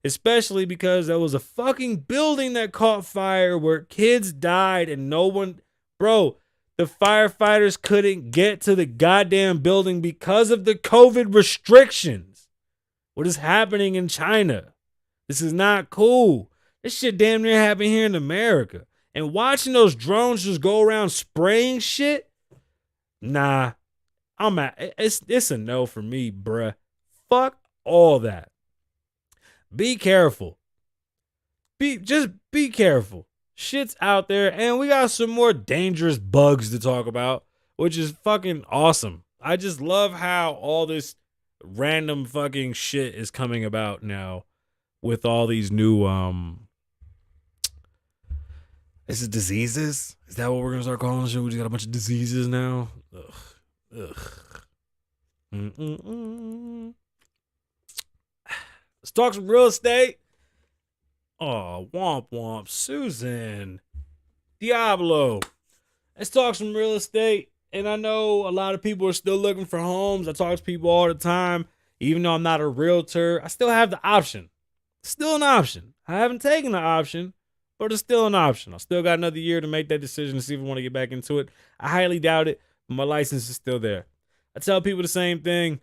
especially because there was a fucking building that caught fire where kids died and no one, bro, the firefighters couldn't get to the goddamn building because of the COVID restrictions. What is happening in China? This is not cool. This shit damn near happened here in America. And watching those drones just go around spraying shit, nah, it's a no for me, bruh. Fuck all that. Be careful. Just be careful. Shit's out there, and we got some more dangerous bugs to talk about, which is fucking awesome. I just love how all this random fucking shit is coming about now with all these new is it diseases? Is that what we're gonna start calling shit? We just got a bunch of diseases now. Ugh. Let's talk some real estate. Oh, womp womp. Susan. Diablo. Let's talk some real estate. And I know a lot of people are still looking for homes. I talk to people all the time. Even though I'm not a realtor, I still have the option. Still an option. I haven't taken the option, but it's still an option. I still got another year to make that decision to see if I want to get back into it. I highly doubt it, but my license is still there. I tell people the same thing.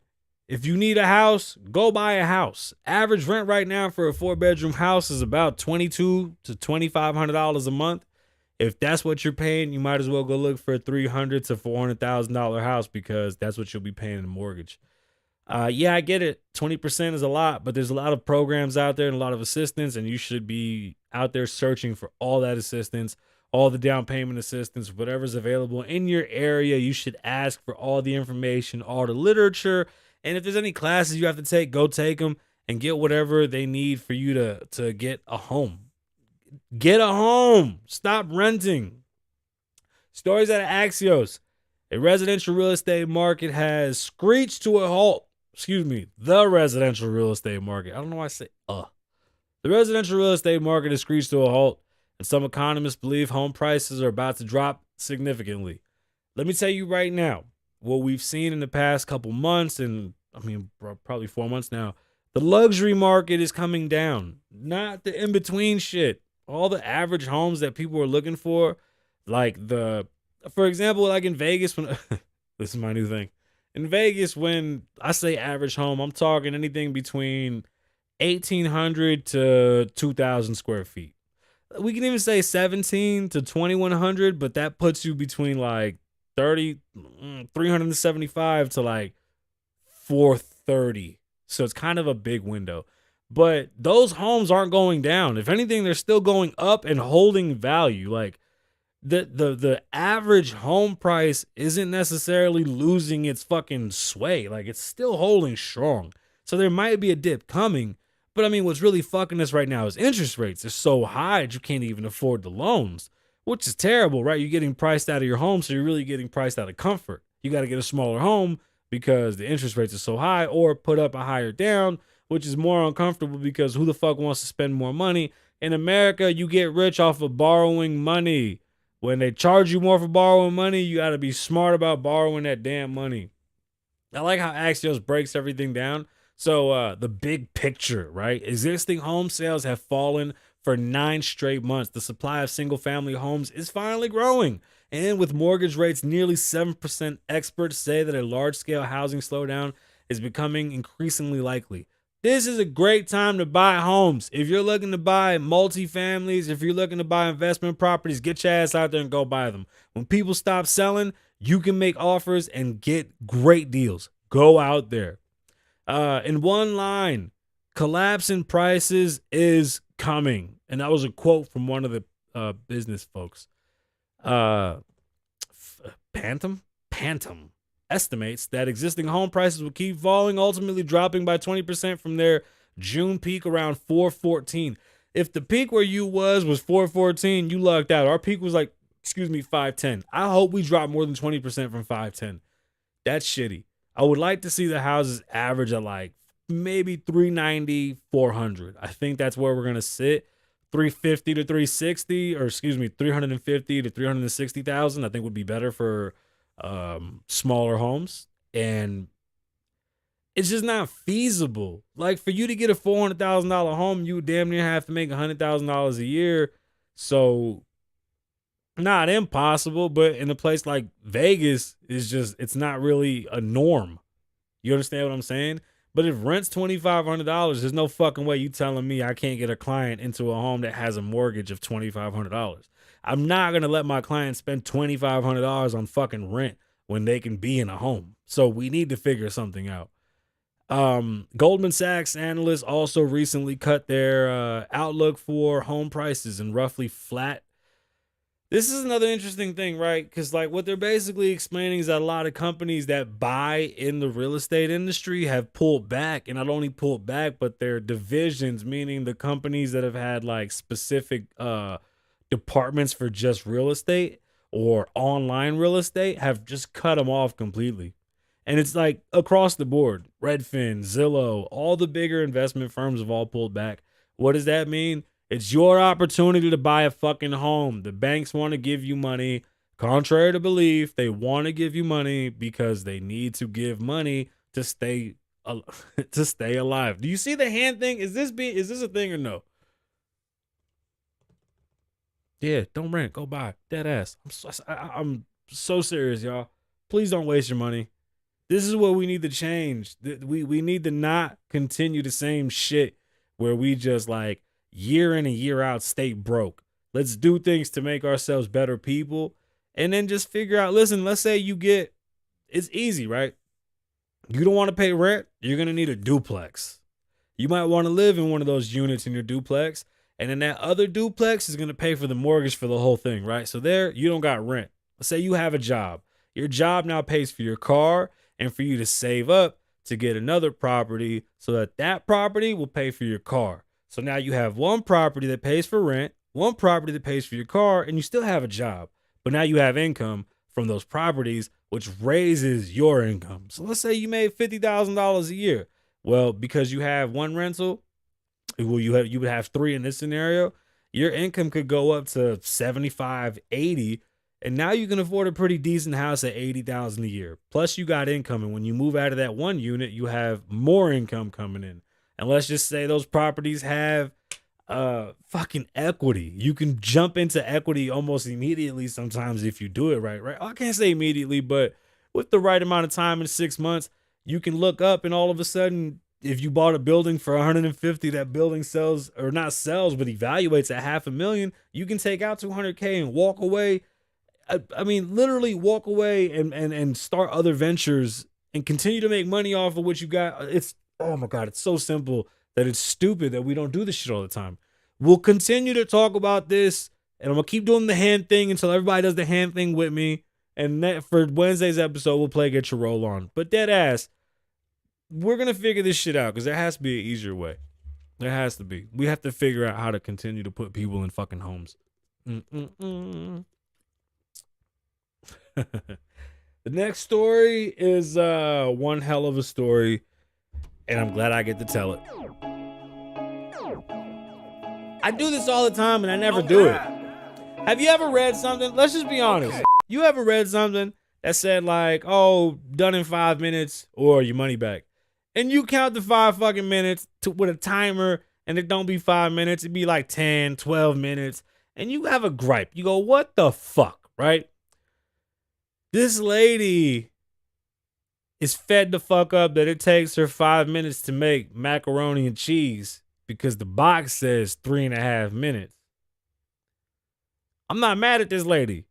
If you need a house, go buy a house. Average rent right now for a 4-bedroom house is about $2,200 to $2,500 a month. If that's what you're paying, you might as well go look for a $300,000 to $400,000 house because that's what you'll be paying in a mortgage. Yeah, I get it. 20% is a lot, but there's a lot of programs out there and a lot of assistance, and you should be out there searching for all that assistance, all the down payment assistance, whatever's available in your area. You should ask for all the information, all the literature. And if there's any classes you have to take, go take them and get whatever they need for you to get a home. Get a home. Stop renting. Stories out of Axios. A residential real estate market has screeched to a halt. The residential real estate market. I don't know why I say The residential real estate market has screeched to a halt, and some economists believe home prices are about to drop significantly. Let me tell you right now, what we've seen in the past couple months, and probably 4 months now, the luxury market is coming down. Not the in-between shit. All the average homes that people are looking for, for example, like in Vegas, when this is my new thing. In Vegas, when I say average home, I'm talking anything between 1,800 to 2,000 square feet. We can even say 17 to 2,100, but that puts you between like 375 to like 430. So it's kind of a big window. But those homes aren't going down. If anything, they're still going up and holding value. Like the average home price isn't necessarily losing its fucking sway. Like it's still holding strong. So there might be a dip coming. But I mean, what's really fucking us right now is interest rates are so high that you can't even afford the loans, which is terrible, right? You're getting priced out of your home, so you're really getting priced out of comfort. You got to get a smaller home because the interest rates are so high, or put up a higher down, which is more uncomfortable because who the fuck wants to spend more money? In America, you get rich off of borrowing money. When they charge you more for borrowing money, you got to be smart about borrowing that damn money. I like how Axios breaks everything down. So the big picture, right? Existing home sales have fallen for 9 straight months. The supply of single-family homes is finally growing. And with mortgage rates nearly 7%, experts say that a large-scale housing slowdown is becoming increasingly likely. This is a great time to buy homes. If you're looking to buy multifamilies, if you're looking to buy investment properties, get your ass out there and go buy them. When people stop selling, you can make offers and get great deals. Go out there. In one line, collapse in prices is coming. And that was a quote from one of the business folks. Pantom estimates that existing home prices will keep falling, ultimately dropping by 20% from their June peak around 414. If the peak where you was 414, you lucked out. Our peak was 510. I hope we drop more than 20% from 510. That's shitty. I would like to see the houses average at maybe 390, 400. I think that's where we're going to sit. 350 to 360, or 350 to 360,000, I think would be better for smaller homes. And it's just not feasible. Like, for you to get a $400,000 home, you damn near have to make $100,000 a year. So, not impossible, but in a place like Vegas, it's not really a norm. You understand what I'm saying? But if rent's $2,500, there's no fucking way you telling me I can't get a client into a home that has a mortgage of $2,500. I'm not going to let my client spend $2,500 on fucking rent when they can be in a home. So we need to figure something out. Goldman Sachs analysts also recently cut their outlook for home prices and roughly flat. This is another interesting thing, right? Because what they're basically explaining is that a lot of companies that buy in the real estate industry have pulled back, and not only pulled back, but their divisions, meaning the companies that have had specific departments for just real estate or online real estate, have just cut them off completely. And it's across the board. Redfin, Zillow, all the bigger investment firms have all pulled back. What does that mean? It's your opportunity to buy a fucking home. The banks want to give you money. Contrary to belief, they want to give you money because they need to give money to stay alive. Do you see the hand thing? Is this a thing or no? Yeah, don't rent, go buy. Dead ass. I'm so serious, y'all. Please don't waste your money. This is what we need to change. We need to not continue the same shit where we just year in and year out stay broke. Let's do things to make ourselves better people, and then just figure out, listen, let's say it's easy, right? You don't want to pay rent, you're going to need a duplex. You might want to live in one of those units in your duplex, and then that other duplex is going to pay for the mortgage for the whole thing, right? So there, you don't got rent. Let's say you have a job. Your job now pays for your car and for you to save up to get another property so that property will pay for your car. So now you have one property that pays for rent, one property that pays for your car, and you still have a job. But now you have income from those properties, which raises your income. So let's say you made $50,000 a year. Well, because you have one rental, you would have three in this scenario, your income could go up to 75, 80, and now you can afford a pretty decent house at $80,000 a year. Plus you got income, and when you move out of that one unit, you have more income coming in. And let's just say those properties have fucking equity. You can jump into equity almost immediately sometimes if you do it right? I can't say immediately, but with the right amount of time in 6 months, you can look up and all of a sudden, if you bought a building for 150, that building sells, or not sells, but evaluates at $500,000, you can take out $200K and walk away. I mean, literally walk away and start other ventures and continue to make money off of what you got. Oh my God, it's so simple that it's stupid that we don't do this shit all the time. We'll continue to talk about this, and I'm going to keep doing the hand thing until everybody does the hand thing with me. And for Wednesday's episode, we'll play Get Your Roll On. But dead ass, we're going to figure this shit out because there has to be an easier way. There has to be. We have to figure out how to continue to put people in fucking homes. The next story is one hell of a story, and I'm glad I get to tell it. I do this all the time, and I never do it. Have you ever read something? Let's just be honest. Okay. You ever read something that said done in 5 minutes or your money back? And you count the 5 fucking minutes with a timer, and it don't be 5 minutes. It'd be 10, 12 minutes. And you have a gripe. You go, what the fuck, right? This lady is fed the fuck up that it takes her 5 minutes to make macaroni and cheese because the box says 3.5 minutes. I'm not mad at this lady.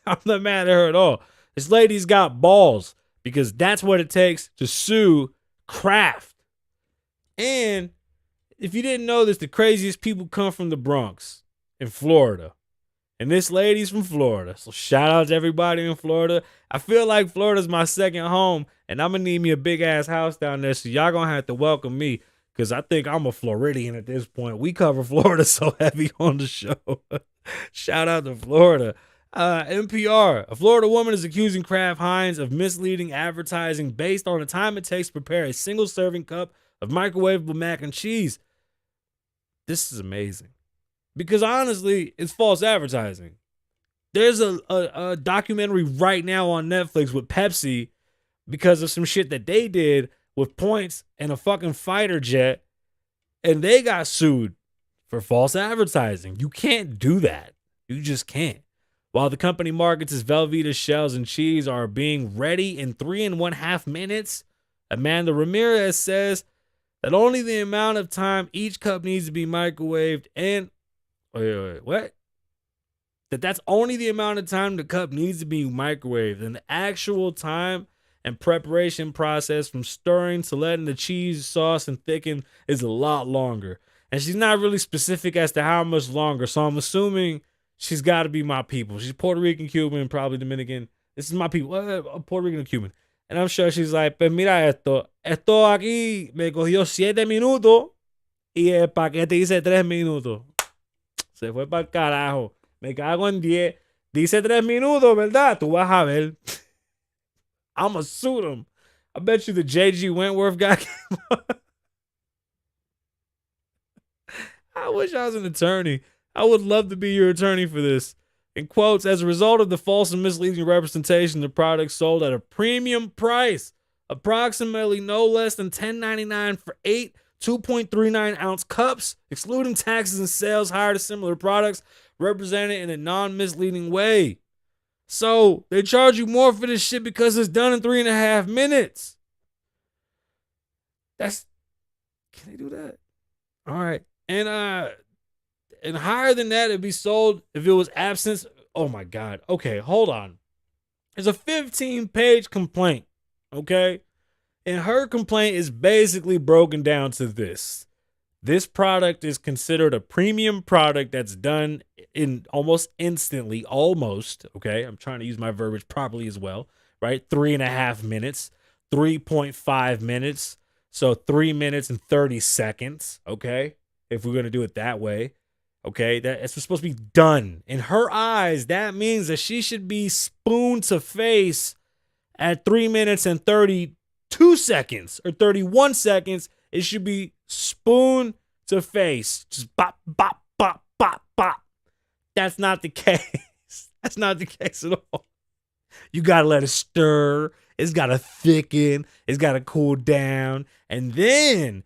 I'm not mad at her at all. This lady's got balls because that's what it takes to sue Kraft. And if you didn't know this, the craziest people come from the Bronx in Florida. And this lady's from Florida. So shout out to everybody in Florida. I feel like Florida's my second home, and I'm going to need me a big-ass house down there, so y'all going to have to welcome me because I think I'm a Floridian at this point. We cover Florida so heavy on the show. Shout out to Florida. NPR. A Florida woman is accusing Kraft Heinz of misleading advertising based on the time it takes to prepare a single-serving cup of microwavable mac and cheese. This is amazing. Because honestly, it's false advertising. There's a documentary right now on Netflix with Pepsi because of some shit that they did with points and a fucking fighter jet, and they got sued for false advertising. You can't do that. You just can't. While the company markets its Velveeta shells and cheese are being ready in 3.5 minutes, Amanda Ramirez says that only the amount of time each cup needs to be microwaved and what? That's only the amount of time the cup needs to be microwaved, and the actual time and preparation process from stirring to letting the cheese sauce and thicken is a lot longer. And she's not really specific as to how much longer, so I'm assuming she's got to be my people. She's Puerto Rican, Cuban, probably Dominican. This is my people, Puerto Rican and Cuban. And I'm sure she's like, pues mira esto aquí me cogió 7 minutos y el paquete dice 3 minutos. Se fue para el carajo. Me cago en 10. Dice 3 minutos, ¿verdad? Tú vas a ver. I'ma sue him. I bet you the J.G. Wentworth guy came up. I wish I was an attorney. I would love to be your attorney for this. In quotes, as a result of the false and misleading representation, the product sold at a premium price, approximately no less than $10.99 for 8 2.39 ounce cups, excluding taxes and sales higher to similar products, represented in a non-misleading way. So they charge you more for this shit because it's done in 3.5 minutes. Can they do that? All right. And higher than that, it'd be sold if it was absence. Oh my God. Okay, hold on. There's a 15-page complaint. Okay. And her complaint is basically broken down to this. This product is considered a premium product that's done in almost instantly, okay? I'm trying to use my verbiage properly as well, right? 3.5 minutes, 3.5 minutes. So 3 minutes and 30 seconds, okay? If we're going to do it that way, okay? It's supposed to be done. In her eyes, that means that she should be spoon to face at 3 minutes and 32 seconds or 31 seconds. It should be spoon to face. Just bop, bop, bop, bop, bop. That's not the case. That's not the case at all. You got to let it stir. It's got to thicken. It's got to cool down. And then,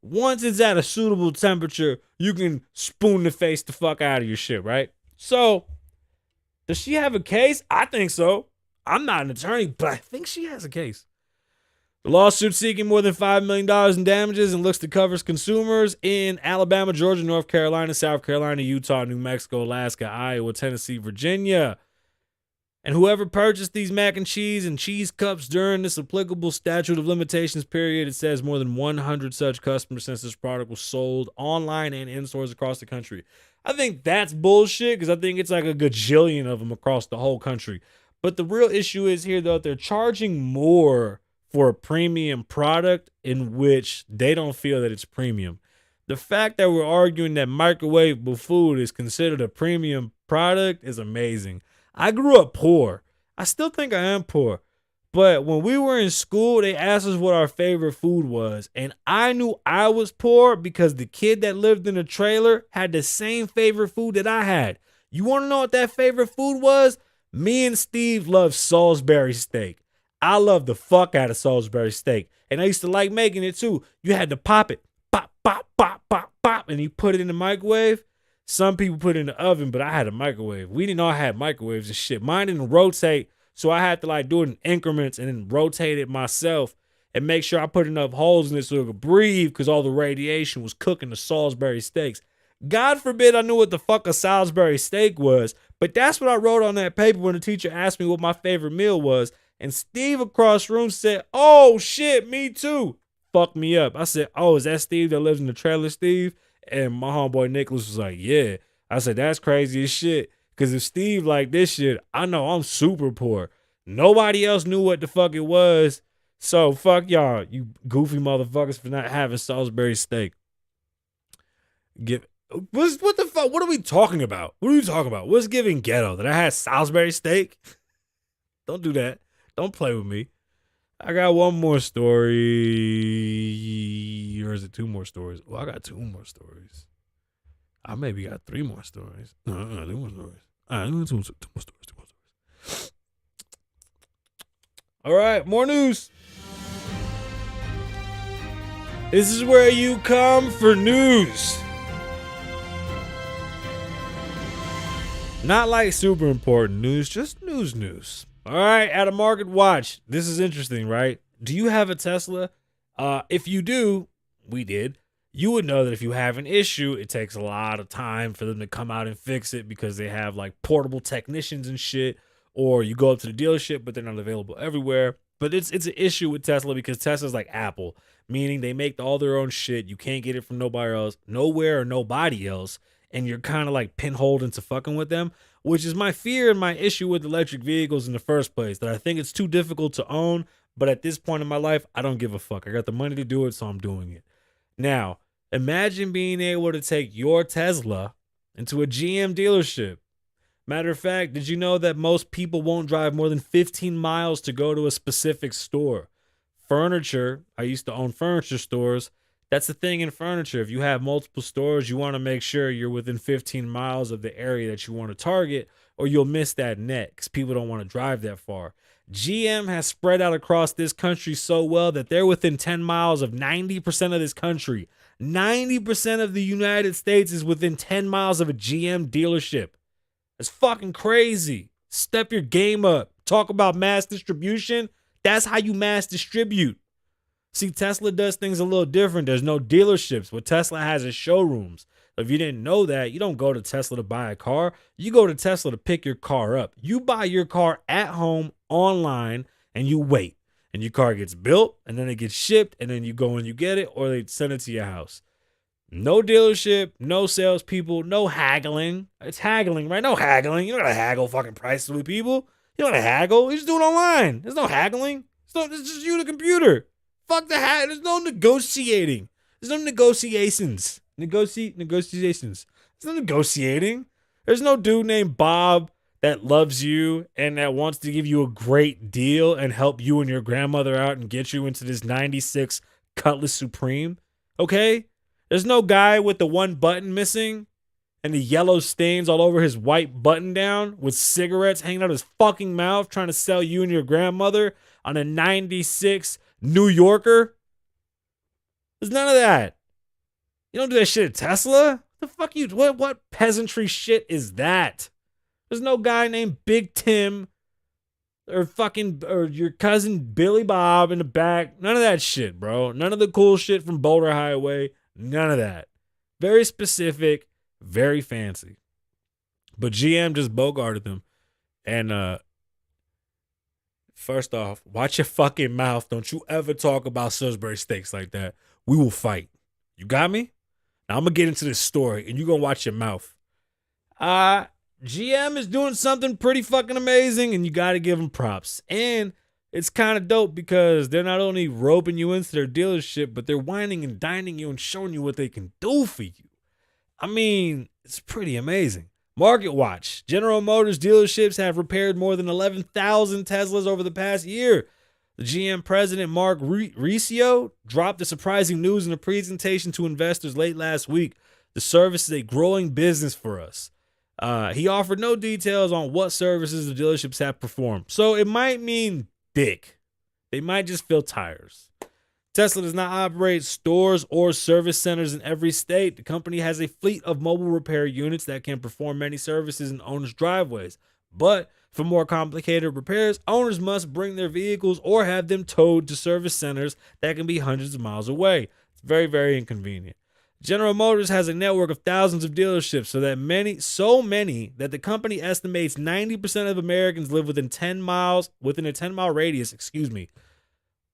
once it's at a suitable temperature, you can spoon the face the fuck out of your shit, right? So, does she have a case? I think so. I'm not an attorney, but I think she has a case. The lawsuit seeking more than $5 million in damages and looks to cover consumers in Alabama, Georgia, North Carolina, South Carolina, Utah, New Mexico, Alaska, Iowa, Tennessee, Virginia. And whoever purchased these mac and cheese cups during this applicable statute of limitations period, it says more than 100 such customers since this product was sold online and in stores across the country. I think that's bullshit because I think it's like a gajillion of them across the whole country. But the real issue is here, though, they're charging more for a premium product in which they don't feel that it's premium. The fact that we're arguing that microwavable food is considered a premium product is amazing. I grew up poor. I still think I am poor. But when we were in school, they asked us what our favorite food was. And I knew I was poor because the kid that lived in the trailer had the same favorite food that I had. You want to know what that favorite food was? Me and Steve loved Salisbury steak. I love the fuck out of Salisbury steak. And I used to like making it too. You had to pop it. Pop, pop, pop, pop, pop. And you put it in the microwave. Some people put it in the oven, but I had a microwave. We didn't all have microwaves and shit. Mine didn't rotate. So I had to like do it in increments and then rotate it myself and make sure I put enough holes in it so it could breathe because all the radiation was cooking the Salisbury steaks. God forbid I knew what the fuck a Salisbury steak was, but that's what I wrote on that paper when the teacher asked me what my favorite meal was. And Steve across the room said, "Oh shit, me too." Fucked me up. I said, "Oh, is that Steve that lives in the trailer, Steve?" And my homeboy Nicholas was like, "Yeah." I said, "That's crazy as shit. Because if Steve like this shit, I know I'm super poor. Nobody else knew what the fuck it was. So fuck y'all, you goofy motherfuckers, for not having Salisbury steak." What the fuck? What are we talking about? What are you talking about? What's giving ghetto? That I had Salisbury steak? Don't do that. Don't play with me. I got one more story. Or is it two more stories? Well, I got two more stories. I maybe got three more stories. No, two more stories. All right, two more stories. All right, more news. This is where you come for news. Not like super important news, just news. All right, at a market watch. This is interesting, right? Do you have a Tesla? If you do, we did. You would know that if you have an issue, it takes a lot of time for them to come out and fix it because they have like portable technicians and shit. Or you go up to the dealership, but they're not available everywhere. But it's an issue with Tesla because Tesla's like Apple, meaning they make all their own shit. You can't get it from nowhere or nobody else. And you're kind of like pinholed into fucking with them, which is my fear and my issue with electric vehicles in the first place, that I think it's too difficult to own. But at this point in my life, I don't give a fuck. I got the money to do it, so I'm doing it. Now, imagine being able to take your Tesla into a GM dealership. Matter of fact, did you know that most people won't drive more than 15 miles to go to a specific store? Furniture, I used to own furniture stores. That's the thing in furniture. If you have multiple stores, you want to make sure you're within 15 miles of the area that you want to target, or you'll miss that net because people don't want to drive that far. GM has spread out across this country so well that they're within 10 miles of 90% of this country. 90% of the United States is within 10 miles of a GM dealership. That's fucking crazy. Step your game up. Talk about mass distribution. That's how you mass distribute. See, Tesla does things a little different. There's no dealerships. What Tesla has is showrooms. If you didn't know that, you don't go to Tesla to buy a car. You go to Tesla to pick your car up. You buy your car at home, online, and you wait. And your car gets built, and then it gets shipped, and then you go and you get it, or they send it to your house. No dealership, no salespeople, no haggling. It's haggling, right? No haggling. You don't gotta haggle fucking prices with people. You don't gotta haggle. You just do it online. There's no haggling. It's just you and the computer. Fuck the hat. There's no negotiating. There's no negotiations. Negotiations. There's no negotiating. There's no dude named Bob that loves you and that wants to give you a great deal and help you and your grandmother out and get you into this 96 Cutlass Supreme. Okay? There's no guy with the one button missing and the yellow stains all over his white button down with cigarettes hanging out his fucking mouth trying to sell you and your grandmother on a 96 New Yorker. There's none of that. You don't do that shit at Tesla. The fuck you? What peasantry shit is that? There's no guy named Big Tim or your cousin Billy Bob in the back. None of that shit, bro. None of the cool shit from Boulder Highway. None of that. Very specific, very fancy. But GM just bogarted them. And first off, watch your fucking mouth. Don't you ever talk about Salisbury steaks like that. We will fight. You got me? Now I'm going to get into this story, and you're going to watch your mouth. GM is doing something pretty fucking amazing, and you got to give them props. And it's kind of dope because they're not only roping you into their dealership, but they're whining and dining you and showing you what they can do for you. I mean, it's pretty amazing. Market Watch. General Motors dealerships have repaired more than 11,000 Teslas over the past year. The GM president, Mark Riccio, dropped the surprising news in a presentation to investors late last week. The service is a growing business for us. He offered no details on what services the dealerships have performed. So it might mean dick. They might just fill tires. Tesla does not operate stores or service centers in every state. The company has a fleet of mobile repair units that can perform many services in owners' driveways. But For more complicated repairs, owners must bring their vehicles or have them towed to service centers that can be hundreds of miles away. It's very, very inconvenient. General Motors has a network of thousands of dealerships, so many that the company estimates 90% of Americans live within a 10-mile radius,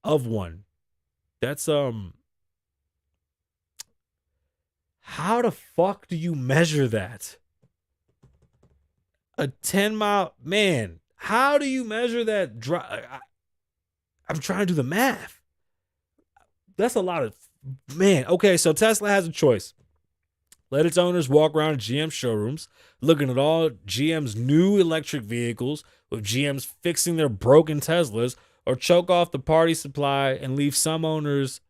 of one. That's how the fuck do you measure that? A 10-mile, man, how do you measure that? I'm trying to do the math. That's a lot of, man. Okay, so Tesla has a choice. Let its owners walk around GM showrooms, looking at all GM's new electric vehicles, with GM's fixing their broken Teslas, or choke off the party supply and leave some owners,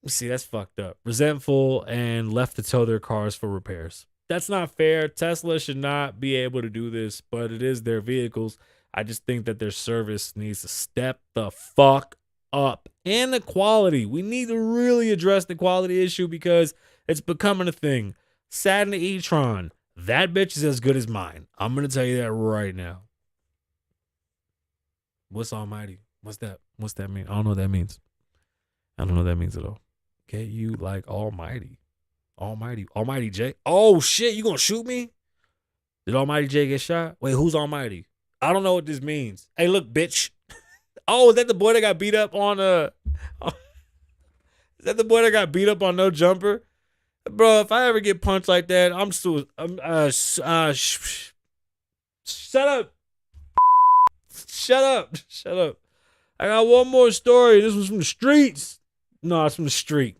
see, that's fucked up, resentful and left to tow their cars for repairs. That's not fair. Tesla should not be able to do this, but it is their vehicles. I just think that their service needs to step the fuck up. And the quality. We need to really address the quality issue because it's becoming a thing. Saturn e-tron. That bitch is as good as mine. I'm going to tell you that right now. What's almighty? What's that? What's that mean? I don't know what that means. I don't know what that means at all. Get you like almighty. Almighty J. Oh shit, you gonna shoot me? Did Almighty J get shot? Wait, who's Almighty? I don't know what this means. Hey, look, bitch. Oh, is that the boy that got beat up on is that the boy that got beat up on No Jumper? Bro, if I ever get punched like that, shut up. Shut up. I got one more story. This was from the streets. No, it's from the street.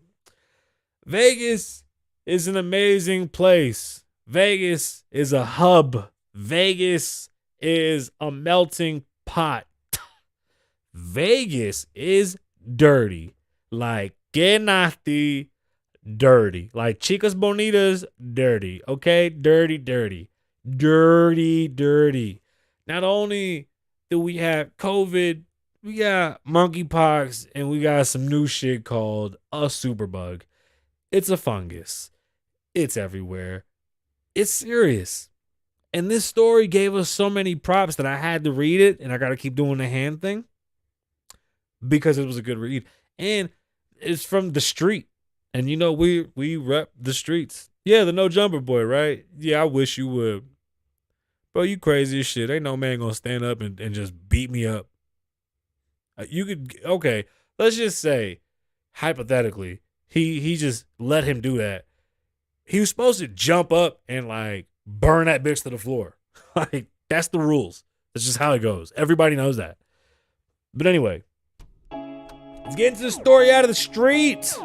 Vegas is an amazing place. Vegas is a hub. Vegas is a melting pot. Vegas is dirty. Like que nasty, dirty. Like chicas bonitas, dirty. Okay? Dirty. Not only do we have COVID, we got monkeypox, and we got some new shit called a superbug. It's a fungus. It's everywhere. It's serious. And this story gave us so many props that I had to read it, and I got to keep doing the hand thing because it was a good read. And it's from the street. And you know, we rep the streets. Yeah, the No Jumper boy, right? Yeah, I wish you would. Bro, you crazy as shit. Ain't no man gonna stand up and just beat me up. Okay, let's just say, hypothetically, he just let him do that. He was supposed to jump up and like burn that bitch to the floor. Like, that's the rules. That's just how it goes. Everybody knows that. But anyway, let's get into the story out of the street.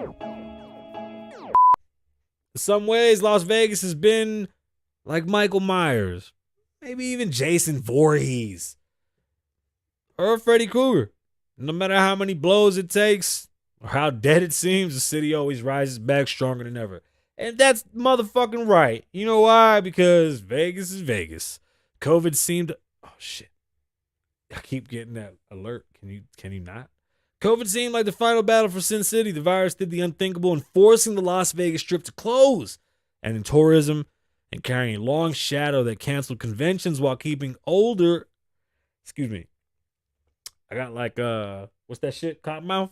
In some ways, Las Vegas has been like Michael Myers, maybe even Jason Voorhees, or Freddy Krueger. No matter how many blows it takes or how dead it seems, the city always rises back stronger than ever. And that's motherfucking right. You know why? Because Vegas is Vegas. COVID seemed oh shit. I keep getting that alert. Can you not? COVID seemed like the final battle for Sin City. The virus did the unthinkable in forcing the Las Vegas Strip to close. And in tourism and carrying a long shadow that canceled conventions while keeping older. Excuse me. I got like what's that shit? Cottonmouth?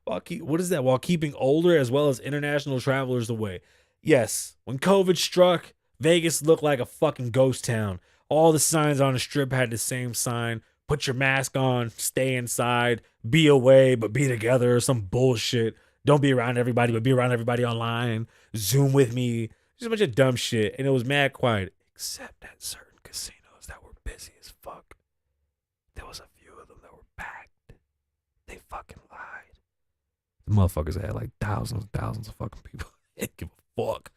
What is that? While keeping older as well as international travelers away. Yes, when COVID struck, Vegas looked like a fucking ghost town. All the signs on the strip had the same sign. Put your mask on, stay inside, be away, but be together, or some bullshit. Don't be around everybody, but be around everybody online. Zoom with me. Just a bunch of dumb shit. And it was mad quiet. Except at certain casinos that were busy as fuck. There was a few of them that were packed. They fucking lied. The motherfuckers had like thousands of fucking people. They didn't give a fuck.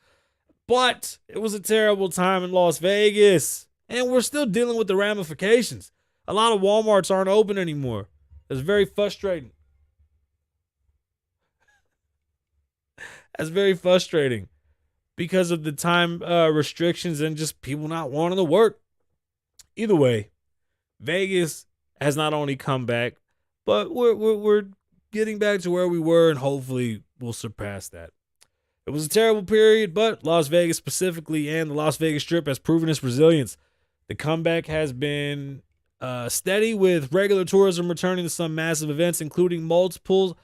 But it was a terrible time in Las Vegas. And we're still dealing with the ramifications. A lot of Walmarts aren't open anymore. It's very frustrating. That's very frustrating because of the time restrictions and just people not wanting to work. Either way, Vegas has not only come back, but we're getting back to where we were, and hopefully we'll surpass that. It was a terrible period, but Las Vegas specifically and the Las Vegas Strip has proven its resilience. The comeback has been steady, with regular tourism returning to some massive events, including multiples.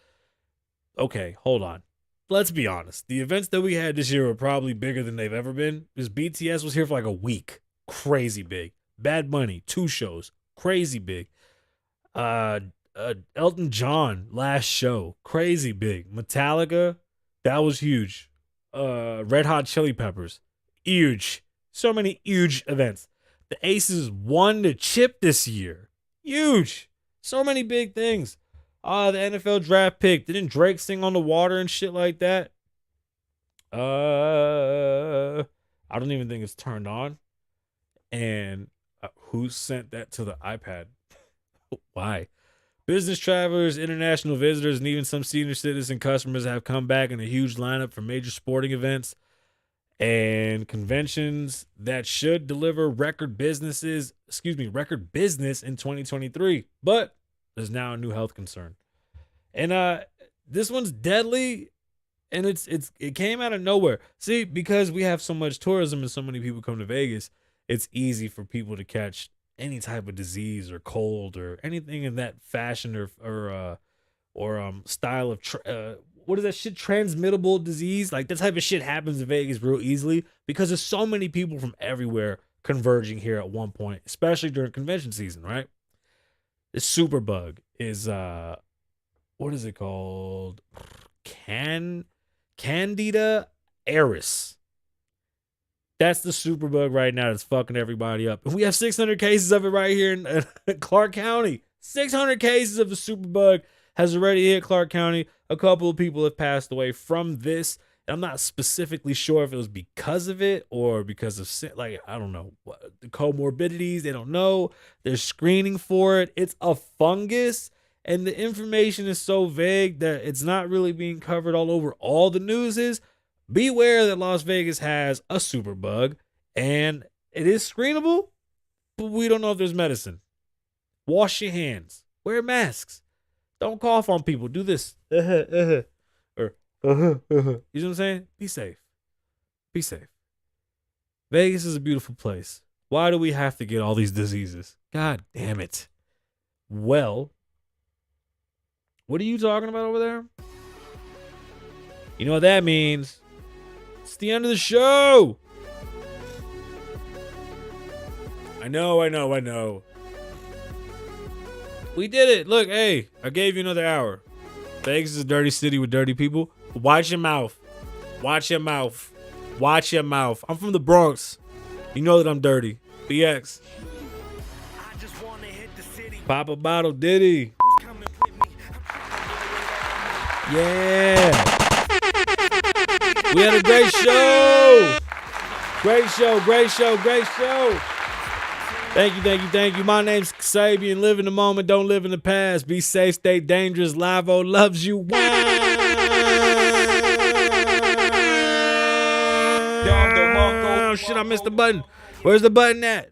Okay, hold on. Let's be honest. The events that we had this year were probably bigger than they've ever been, because BTS was here for like a week. Crazy big. Bad Bunny, 2 shows. Crazy big. Elton John, last show. Crazy big. Metallica, that was huge. Red Hot Chili Peppers, huge. So many huge events. The Aces won the chip this year. Huge. So many big things. The NFL draft pick. Didn't Drake sing on the water and shit like that? I don't even think it's turned on. And who sent that to the iPad? Why? Business travelers, international visitors, and even some senior citizen customers have come back in a huge lineup for major sporting events and conventions that should deliver record business in 2023. But there's now a new health concern. And this one's deadly, and it came out of nowhere. See, because we have so much tourism and so many people come to Vegas, it's easy for people to catch any type of disease or cold or anything in that fashion or style of what is that shit, transmittable disease. Like, that type of shit happens in Vegas real easily because there's so many people from everywhere converging here at one point, especially during convention season, right? The superbug is what is it called? Candida auris. That's the superbug right now that's fucking everybody up. And we have 600 cases of it right here in Clark County. 600 cases of the superbug has already hit Clark County. A couple of people have passed away from this. I'm not specifically sure if it was because of it or because of, like, I don't know, the comorbidities. They don't know. They're screening for it. It's a fungus, and the information is so vague that it's not really being covered all over. All the news is, beware that Las Vegas has a superbug, and it is screenable, but we don't know if there's medicine. Wash your hands. Wear masks. Don't cough on people. Do this. Or you know what I'm saying? Be safe. Be safe. Vegas is a beautiful place. Why do we have to get all these diseases? God damn it. Well, what are you talking about over there? You know what that means? It's the end of the show. I know. We did it. Look, hey, I gave you another hour. Vegas is a dirty city with dirty people. Watch your mouth. Watch your mouth. Watch your mouth. I'm from the Bronx. You know that I'm dirty. BX. Pop a bottle, Diddy. Yeah. We had a great show. Great show. Thank you. My name's Kasabian. Live in the moment, don't live in the past. Be safe, stay dangerous. Lavoe loves you. Oh, shit, I missed the button. Where's the button at?